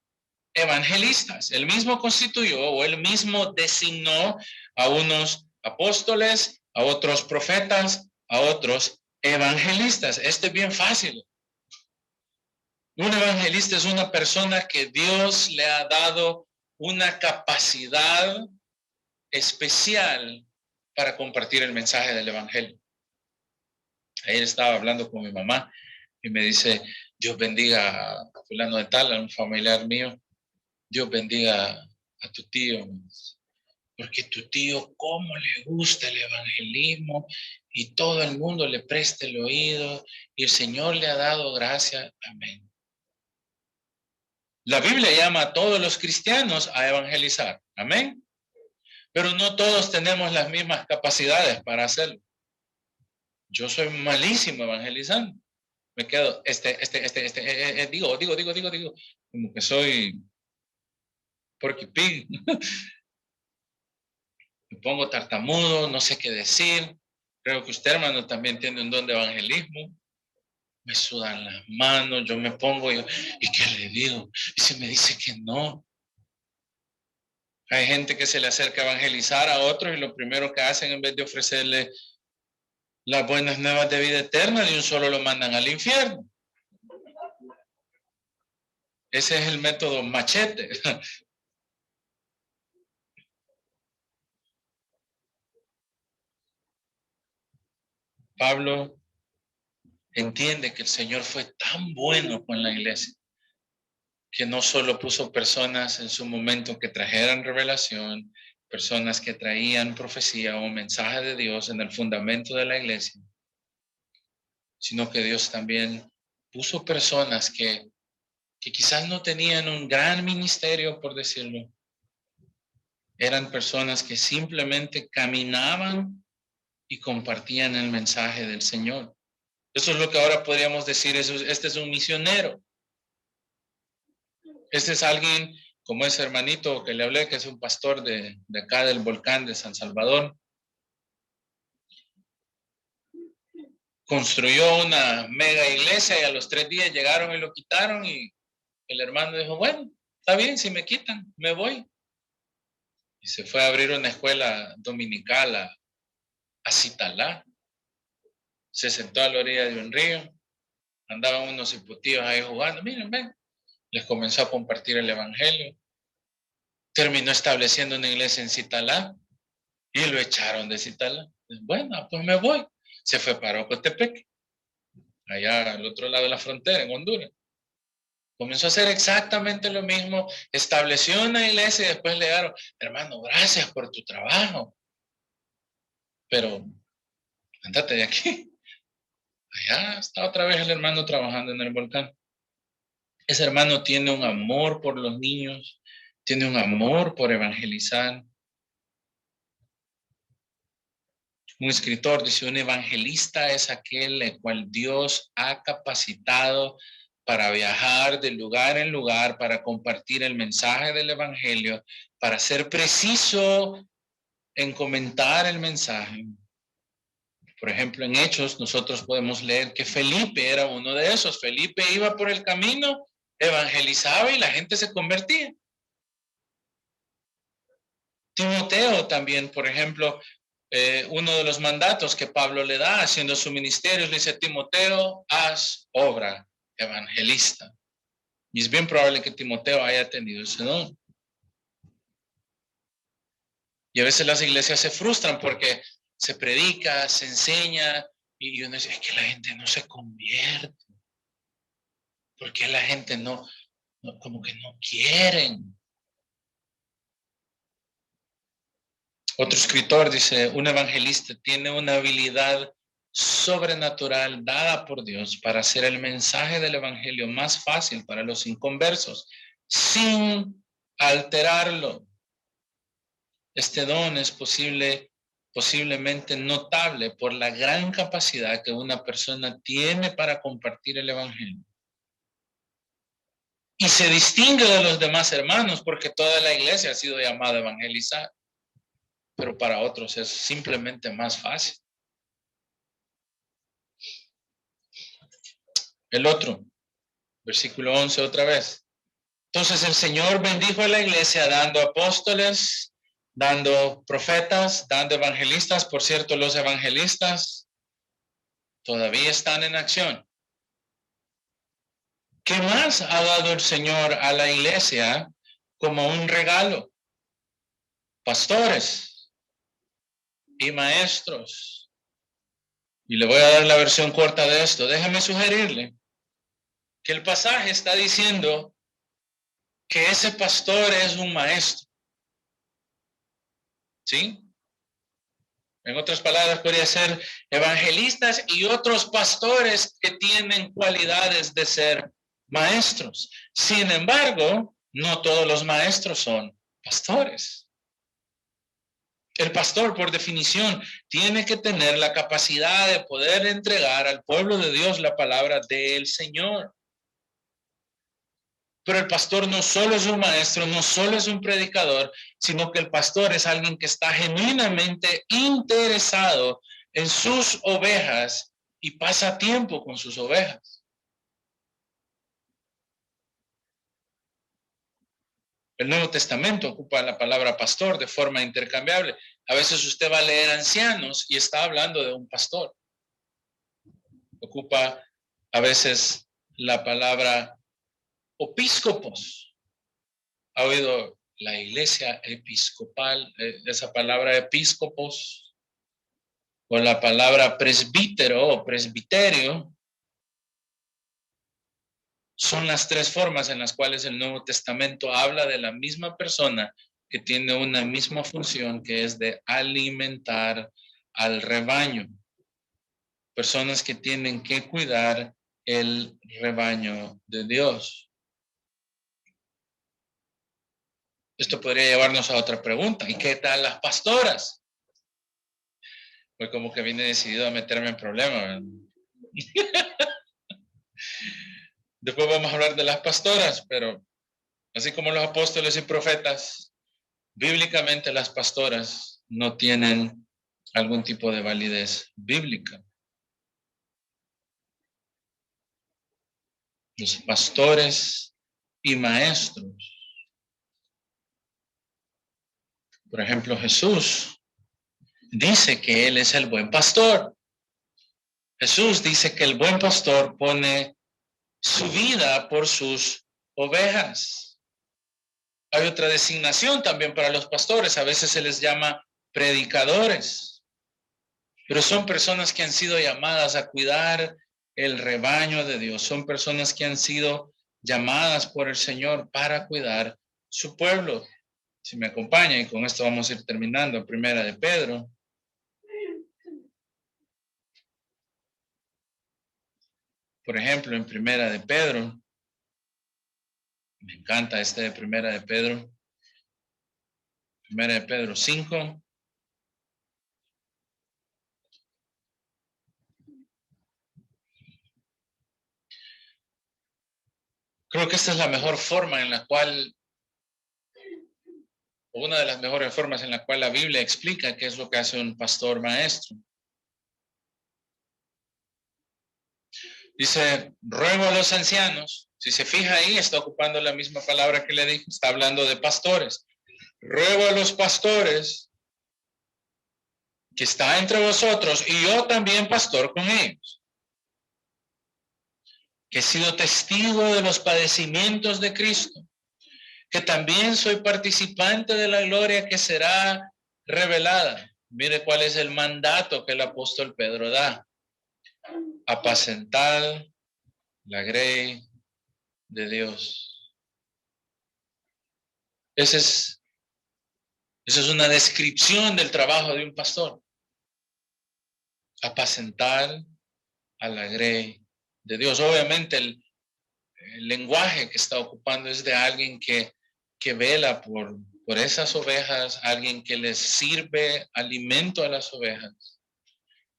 evangelistas. Él mismo constituyó o él mismo designó a unos apóstoles, a otros profetas, a otros evangelistas. Este es bien fácil. Un evangelista es una persona que Dios le ha dado una capacidad especial para compartir el mensaje del evangelio. Ayer estaba hablando con mi mamá y me dice, Dios bendiga a fulano de tal, a un familiar mío. Dios bendiga a tu tío. Porque tu tío, cómo le gusta el evangelismo y todo el mundo le presta el oído y el Señor le ha dado gracia. Amén. La Biblia llama a todos los cristianos a evangelizar. Amén. Pero no todos tenemos las mismas capacidades para hacerlo. Yo soy malísimo evangelizando. Me quedo, digo, como que soy porky pig. Me pongo tartamudo, no sé qué decir. Creo que usted, hermano, también tiene un don de evangelismo. Me sudan las manos, yo me pongo, ¿y qué le digo? Y se me dice que no. Hay gente que se le acerca a evangelizar a otros y lo primero que hacen en vez de ofrecerle las buenas nuevas de vida eterna, de un solo lo mandan al infierno. Ese es el método machete. Pablo entiende que el Señor fue tan bueno con la iglesia que no solo puso personas en su momento que trajeran revelación, personas que traían profecía o mensaje de Dios en el fundamento de la iglesia, sino que Dios también puso personas que quizás no tenían un gran ministerio, por decirlo. Eran personas que simplemente caminaban y compartían el mensaje del Señor. Eso es lo que ahora podríamos decir, este es un misionero. Este es alguien como ese hermanito que le hablé, que es un pastor de acá del volcán de San Salvador. Construyó una mega iglesia y a los 3 días llegaron y lo quitaron y el hermano dijo, bueno, está bien, si me quitan, me voy. Y se fue a abrir una escuela dominical a Citalá. Se sentó a la orilla de un río, andaban unos hipotíos ahí jugando, miren, ven. Les comenzó a compartir el evangelio. Terminó estableciendo una iglesia en Citalá y lo echaron de Citalá. Bueno, pues me voy. Se fue para Ocotepec, allá al otro lado de la frontera, en Honduras. Comenzó a hacer exactamente lo mismo, estableció una iglesia y después le dijeron, hermano, gracias por tu trabajo, pero andate de aquí. Allá está otra vez el hermano trabajando en el volcán. Ese hermano tiene un amor por los niños, tiene un amor por evangelizar. Un escritor dice, un evangelista es aquel el cual Dios ha capacitado para viajar de lugar en lugar, para compartir el mensaje del evangelio, para ser preciso en comentar el mensaje. Por ejemplo, en Hechos nosotros podemos leer que Felipe era uno de esos. Felipe iba por el camino, evangelizaba y la gente se convertía. Timoteo también, por ejemplo, uno de los mandatos que Pablo le da haciendo su ministerio, le dice, Timoteo, haz obra evangelista. Y es bien probable que Timoteo haya tenido ese don. Y a veces las iglesias se frustran porque se predica, se enseña, y uno dice, es que la gente no se convierte. Porque la gente no, como que no quieren. Otro escritor dice, un evangelista tiene una habilidad sobrenatural dada por Dios para hacer el mensaje del evangelio más fácil para los inconversos, sin alterarlo. Este don es posiblemente notable por la gran capacidad que una persona tiene para compartir el evangelio. Y se distingue de los demás hermanos porque toda la iglesia ha sido llamada a evangelizar. Pero para otros es simplemente más fácil. El otro, versículo 11 otra vez. Entonces el Señor bendijo a la iglesia dando apóstoles, dando profetas, dando evangelistas. Por cierto, los evangelistas todavía están en acción. ¿Qué más ha dado el Señor a la iglesia como un regalo? Pastores y maestros. Y le voy a dar la versión corta de esto. Déjeme sugerirle que el pasaje está diciendo que ese pastor es un maestro. ¿Sí? En otras palabras, podría ser evangelistas y otros pastores que tienen cualidades de ser maestros. Sin embargo, no todos los maestros son pastores. El pastor, por definición, tiene que tener la capacidad de poder entregar al pueblo de Dios la palabra del Señor. Pero el pastor no solo es un maestro, no solo es un predicador, sino que el pastor es alguien que está genuinamente interesado en sus ovejas y pasa tiempo con sus ovejas. El Nuevo Testamento ocupa la palabra pastor de forma intercambiable. A veces usted va a leer ancianos y está hablando de un pastor. Ocupa a veces la palabra episcopos. ¿Ha oído la iglesia episcopal, esa palabra episcopos? o la palabra presbítero o presbiterio, son las tres formas en las cuales el Nuevo Testamento habla de la misma persona que tiene una misma función, que es de alimentar al rebaño. Personas que tienen que cuidar el rebaño de Dios. Esto podría llevarnos a otra pregunta. ¿Y qué tal las pastoras? Pues como que vine decidido a meterme en problemas. Después vamos a hablar de las pastoras, pero así como los apóstoles y profetas, bíblicamente las pastoras no tienen algún tipo de validez bíblica. Los pastores y maestros. Por ejemplo, Jesús dice que Él es el buen pastor. Jesús dice que el buen pastor pone su vida por sus ovejas. Hay otra designación también para los pastores. A veces se les llama predicadores. Pero son personas que han sido llamadas a cuidar el rebaño de Dios. Son personas que han sido llamadas por el Señor para cuidar su pueblo. Si me acompaña, y con esto vamos a ir terminando, Primera de Pedro. Por ejemplo, en Primera de Pedro, me encanta este de Primera de Pedro. Primera de Pedro 5. Creo que esta es la mejor forma en la cual, o una de las mejores formas en la cual la Biblia explica qué es lo que hace un pastor maestro. Dice, ruego a los ancianos. Si se fija ahí, está ocupando la misma palabra que le dije, está hablando de pastores. Ruego a los pastores que está entre vosotros, y yo también pastor con ellos, que he sido testigo de los padecimientos de Cristo, que también soy participante de la gloria que será revelada. Mire cuál es el mandato que el apóstol Pedro da. Apacentar la grey de Dios. Esa es una descripción del trabajo de un pastor. Apacentar a la grey de Dios. Obviamente el lenguaje que está ocupando es de alguien que vela por esas ovejas, alguien que les sirve alimento a las ovejas,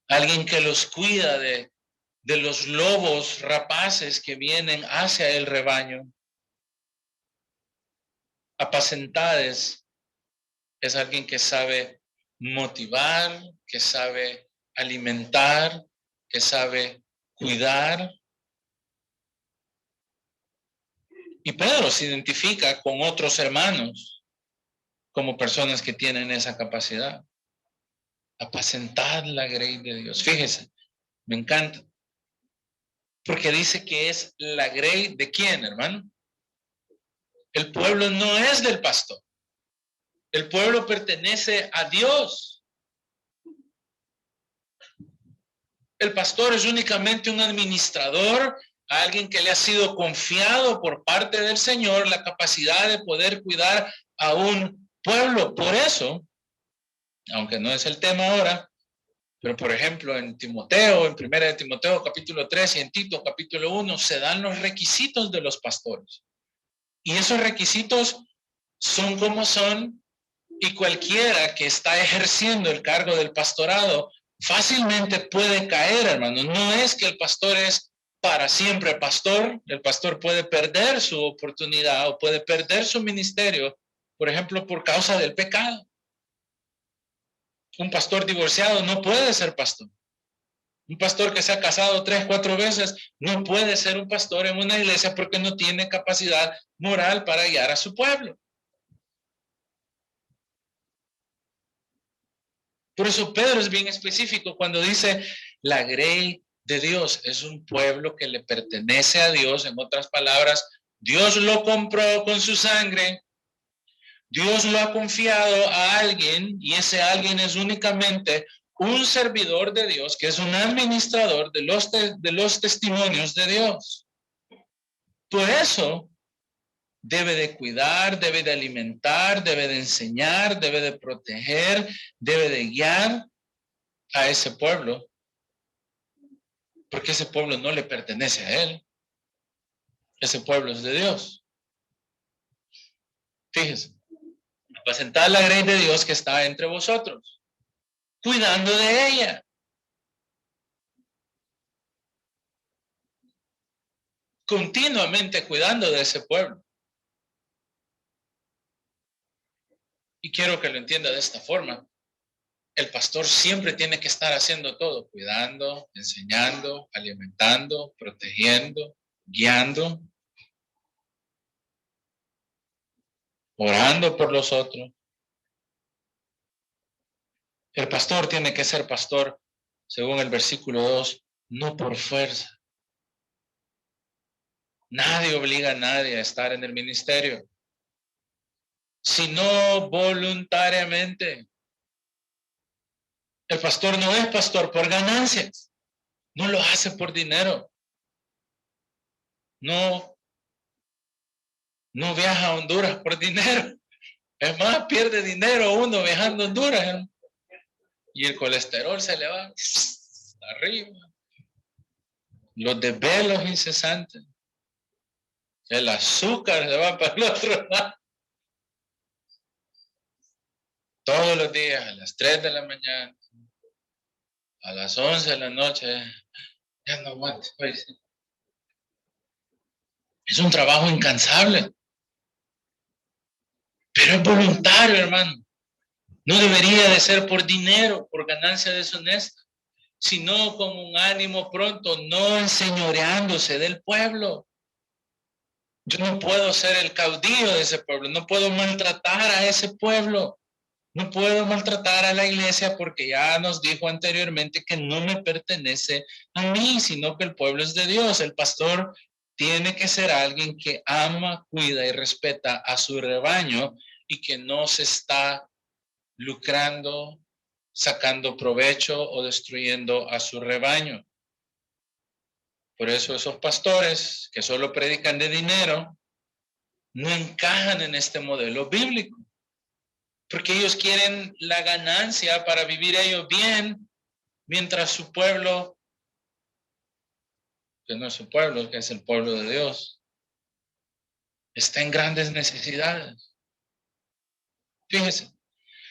alguien que los cuida de los lobos rapaces que vienen hacia el rebaño. Apacentar es alguien que sabe motivar, que sabe alimentar, que sabe cuidar. Y Pedro se identifica con otros hermanos como personas que tienen esa capacidad. Apacentar la grey de Dios. Fíjese, me encanta. Porque dice que es la grey de quién, hermano. El pueblo no es del pastor. El pueblo pertenece a Dios. El pastor es únicamente un administrador, alguien que le ha sido confiado por parte del Señor la capacidad de poder cuidar a un pueblo. Por eso, aunque no es el tema ahora, pero por ejemplo en Timoteo, en Primera de Timoteo capítulo 3 y en Tito capítulo 1 se dan los requisitos de los pastores. Y esos requisitos son como son, y cualquiera que está ejerciendo el cargo del pastorado fácilmente puede caer, hermano. No es que el pastor es para siempre pastor. El pastor puede perder su oportunidad o puede perder su ministerio, por ejemplo, por causa del pecado. Un pastor divorciado no puede ser pastor. Un pastor que se ha casado 3, 4 veces no puede ser un pastor en una iglesia porque no tiene capacidad moral para guiar a su pueblo. Por eso Pedro es bien específico cuando dice la grey de Dios. Es un pueblo que le pertenece a Dios. En otras palabras, Dios lo compró con su sangre. Dios lo ha confiado a alguien y ese alguien es únicamente un servidor de Dios, que es un administrador de los testimonios de Dios. Por eso debe de cuidar, debe de alimentar, debe de enseñar, debe de proteger, debe de guiar a ese pueblo, porque ese pueblo no le pertenece a él. Ese pueblo es de Dios. Fíjense, apacentad la grey de Dios que está entre vosotros, cuidando de ella. Continuamente cuidando de ese pueblo. Y quiero que lo entienda de esta forma. El pastor siempre tiene que estar haciendo todo, cuidando, enseñando, alimentando, protegiendo, guiando, orando por los otros. El pastor tiene que ser pastor, según el versículo 2, no por fuerza. Nadie obliga a nadie a estar en el ministerio, sino voluntariamente. El pastor no es pastor por ganancias, no lo hace por dinero. No viaja a Honduras por dinero. Es más, pierde dinero uno viajando a Honduras, ¿eh? Y el colesterol se le va arriba. Los desvelos incesantes. El azúcar se va para el otro lado. Todos los días, a las 3 de la mañana, a las 11 de la noche, ya no aguanto. Es un trabajo incansable. Pero es voluntario, hermano. No debería de ser por dinero, por ganancia deshonesta, sino con un ánimo pronto, no enseñoreándose del pueblo. Yo no puedo ser el caudillo de ese pueblo, no puedo maltratar a ese pueblo, no puedo maltratar a la iglesia porque ya nos dijo anteriormente que no me pertenece a mí, sino que el pueblo es de Dios. El pastor tiene que ser alguien que ama, cuida y respeta a su rebaño y que no se está lucrando, sacando provecho o destruyendo a su rebaño. Por eso esos pastores que solo predican de dinero no encajan en este modelo bíblico, porque ellos quieren la ganancia para vivir ellos bien, mientras su pueblo, que no es su pueblo, que es el pueblo de Dios, está en grandes necesidades. Fíjense,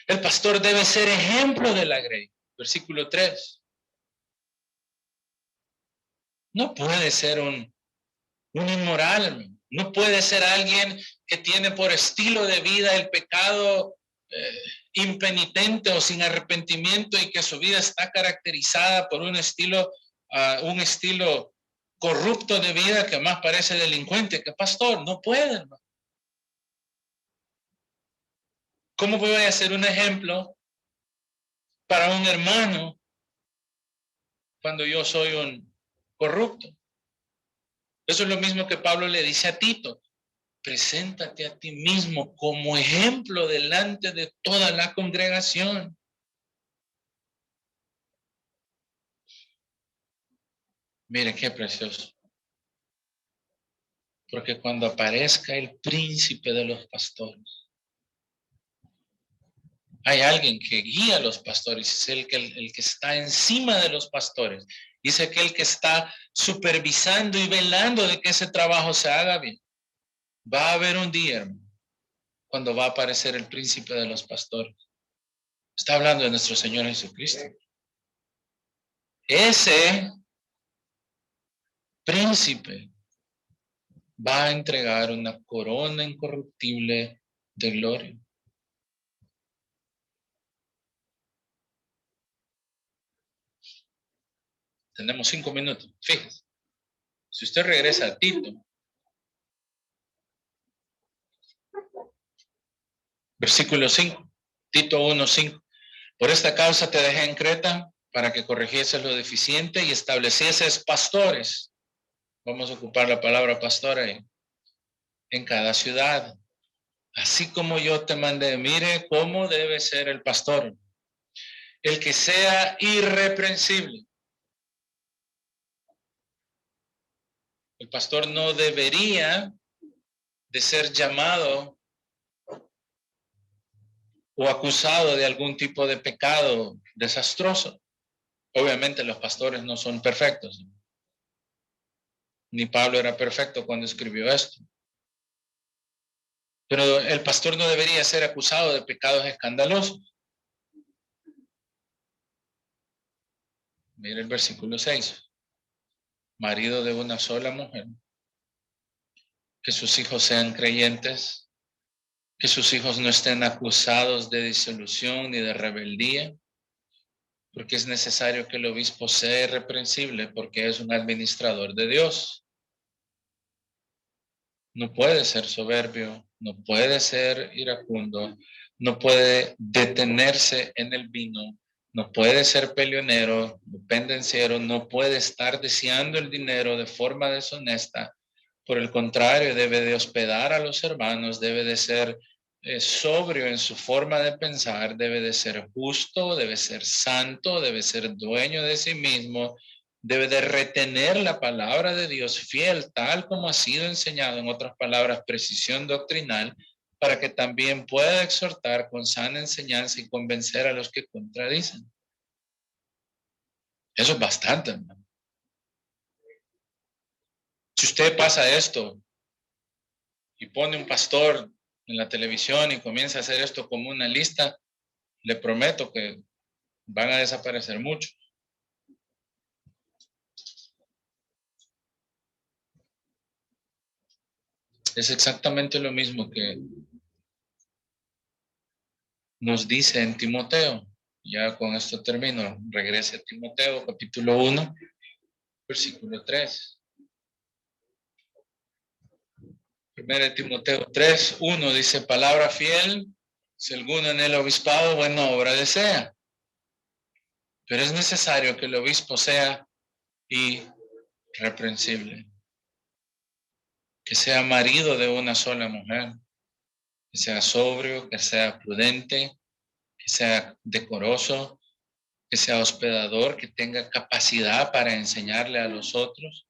el pastor debe ser ejemplo de la grey. Versículo 3. No puede ser un inmoral, no puede ser alguien que tiene por estilo de vida el pecado impenitente o sin arrepentimiento y que su vida está caracterizada por un estilo corrupto de vida que más parece delincuente que pastor. No puede, hermano. ¿Cómo voy a ser un ejemplo para un hermano cuando yo soy un corrupto? Eso es lo mismo que Pablo le dice a Tito. Preséntate a ti mismo como ejemplo delante de toda la congregación. Miren qué precioso. Porque cuando aparezca el príncipe de los pastores, hay alguien que guía a los pastores, es el que está encima de los pastores, es aquel que está supervisando y velando de que ese trabajo se haga bien. Va a haber un día, hermano, cuando va a aparecer el príncipe de los pastores. Está hablando de nuestro Señor Jesucristo. Ese príncipe va a entregar una corona incorruptible de gloria. Tenemos 5 minutos. Fíjese. Si usted regresa a Tito, versículo 5, Tito 1:5. Por esta causa te dejé en Creta para que corrigieses lo deficiente y establecieses pastores. Vamos a ocupar la palabra pastor ahí. En cada ciudad. Así como yo te mandé, mire cómo debe ser el pastor. el que sea irreprensible. El pastor no debería de ser llamado o acusado de algún tipo de pecado desastroso. Obviamente los pastores no son perfectos. Ni Pablo era perfecto cuando escribió esto. Pero el pastor no debería ser acusado de pecados escandalosos. Mira el versículo 6. Marido de una sola mujer. Que sus hijos sean creyentes. Que sus hijos no estén acusados de disolución ni de rebeldía. Porque es necesario que el obispo sea irreprensible porque es un administrador de Dios. No puede ser soberbio, no puede ser iracundo, no puede detenerse en el vino, no puede ser peleonero, pendenciero, no puede estar deseando el dinero de forma deshonesta. Por el contrario, debe de hospedar a los hermanos, debe de ser sobrio en su forma de pensar, debe de ser justo, debe ser santo, debe ser dueño de sí mismo, debe de retener la palabra de Dios fiel, tal como ha sido enseñado, en otras palabras, precisión doctrinal, para que también pueda exhortar con sana enseñanza y convencer a los que contradicen. Eso es bastante, hermano. Si usted pasa esto y pone un pastor en la televisión y comienza a hacer esto como una lista, le prometo que van a desaparecer muchos. Es exactamente lo mismo que nos dice en Timoteo. Ya con esto termino. Regrese a Timoteo, capítulo 1, versículo 3. 1 Timoteo 3, 1 dice, palabra fiel, si alguno en el obispado buena obra desea. Pero es necesario que el obispo sea irreprensible. Que sea marido de una sola mujer. Que sea sobrio, que sea prudente, que sea decoroso, que sea hospedador, que tenga capacidad para enseñarle a los otros,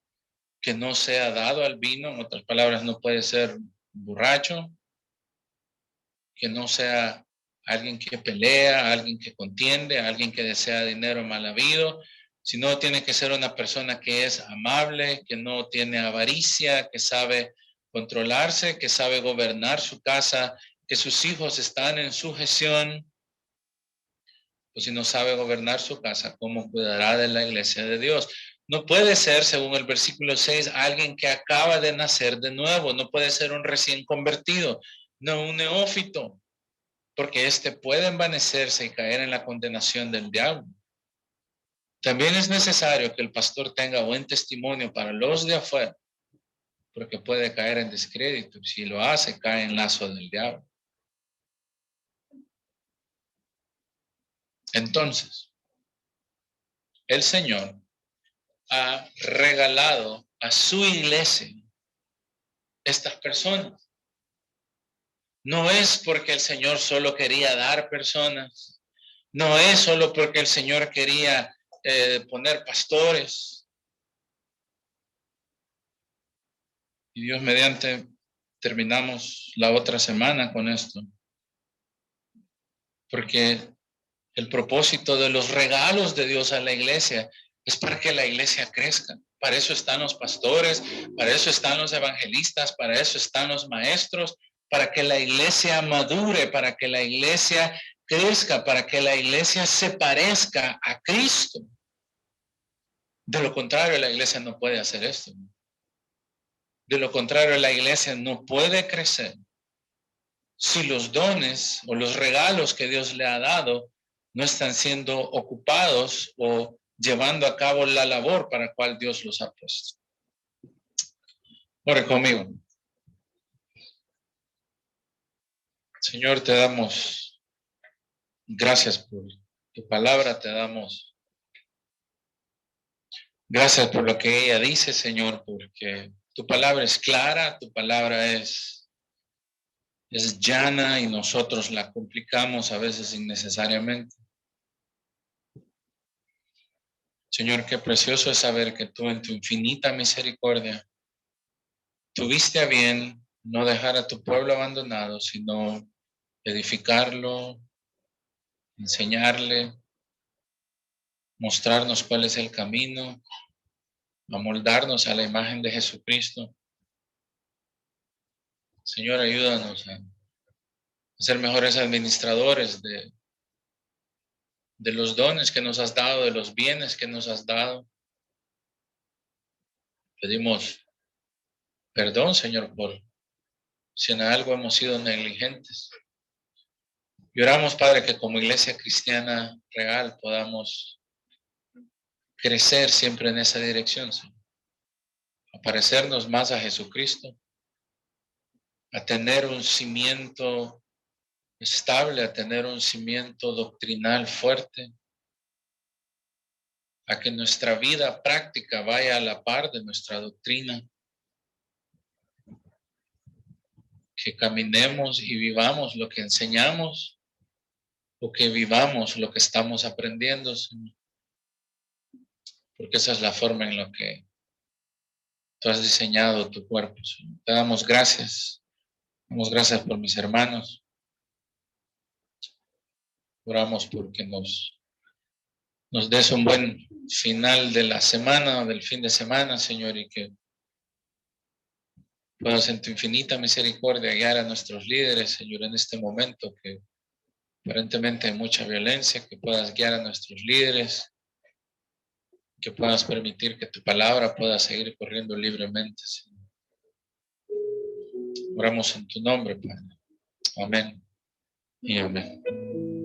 que no sea dado al vino, en otras palabras, no puede ser borracho, que no sea alguien que pelea, alguien que contiende, alguien que desea dinero mal habido, sino tiene que ser una persona que es amable, que no tiene avaricia, que sabe controlarse, que sabe gobernar su casa, que sus hijos están en sujeción. Pues si no sabe gobernar su casa, ¿cómo cuidará de la iglesia de Dios? No puede ser, según el versículo 6, alguien que acaba de nacer de nuevo. No puede ser un recién convertido, no un neófito, porque éste puede envanecerse y caer en la condenación del diablo. También es necesario que el pastor tenga buen testimonio para los de afuera, porque puede caer en descrédito. Si lo hace, cae en lazo del diablo. Entonces, el Señor ha regalado a su iglesia estas personas. No es porque el Señor solo quería dar personas. No es solo porque el Señor quería poner pastores. Y Dios mediante terminamos la otra semana con esto. Porque el propósito de los regalos de Dios a la iglesia es para que la iglesia crezca. Para eso están los pastores, para eso están los evangelistas, para eso están los maestros, para que la iglesia madure, para que la iglesia crezca, para que la iglesia se parezca a Cristo. De lo contrario, la iglesia no puede hacer esto. De lo contrario, la iglesia no puede crecer si los dones o los regalos que Dios le ha dado no están siendo ocupados o llevando a cabo la labor para la cual Dios los ha puesto. Ore conmigo. Señor, te damos gracias por tu palabra, te damos gracias por lo que ella dice, Señor, porque tu palabra es clara, tu palabra es llana y nosotros la complicamos a veces innecesariamente. Señor, qué precioso es saber que tú en tu infinita misericordia tuviste a bien no dejar a tu pueblo abandonado, sino edificarlo, enseñarle, mostrarnos cuál es el camino, amoldarnos a la imagen de Jesucristo. Señor, ayúdanos a ser mejores administradores de los dones que nos has dado, de los bienes que nos has dado. Pedimos perdón, Señor, por si en algo hemos sido negligentes. Y oramos, Padre, que como iglesia cristiana real podamos crecer siempre en esa dirección, Señor. A parecernos más a Jesucristo, a tener un cimiento estable, a tener un cimiento doctrinal fuerte, a que nuestra vida práctica vaya a la par de nuestra doctrina, que caminemos y vivamos lo que enseñamos, o que vivamos lo que estamos aprendiendo, Señor. Porque esa es la forma en la que tú has diseñado tu cuerpo, Señor. Te damos gracias. Damos gracias por mis hermanos. Oramos porque nos des un buen final de la semana o del fin de semana, Señor, y que puedas en tu infinita misericordia guiar a nuestros líderes, Señor, en este momento que aparentemente hay mucha violencia, que puedas guiar a nuestros líderes, que puedas permitir que tu palabra pueda seguir corriendo libremente, Señor. Oramos en tu nombre, Padre. Amén y amén.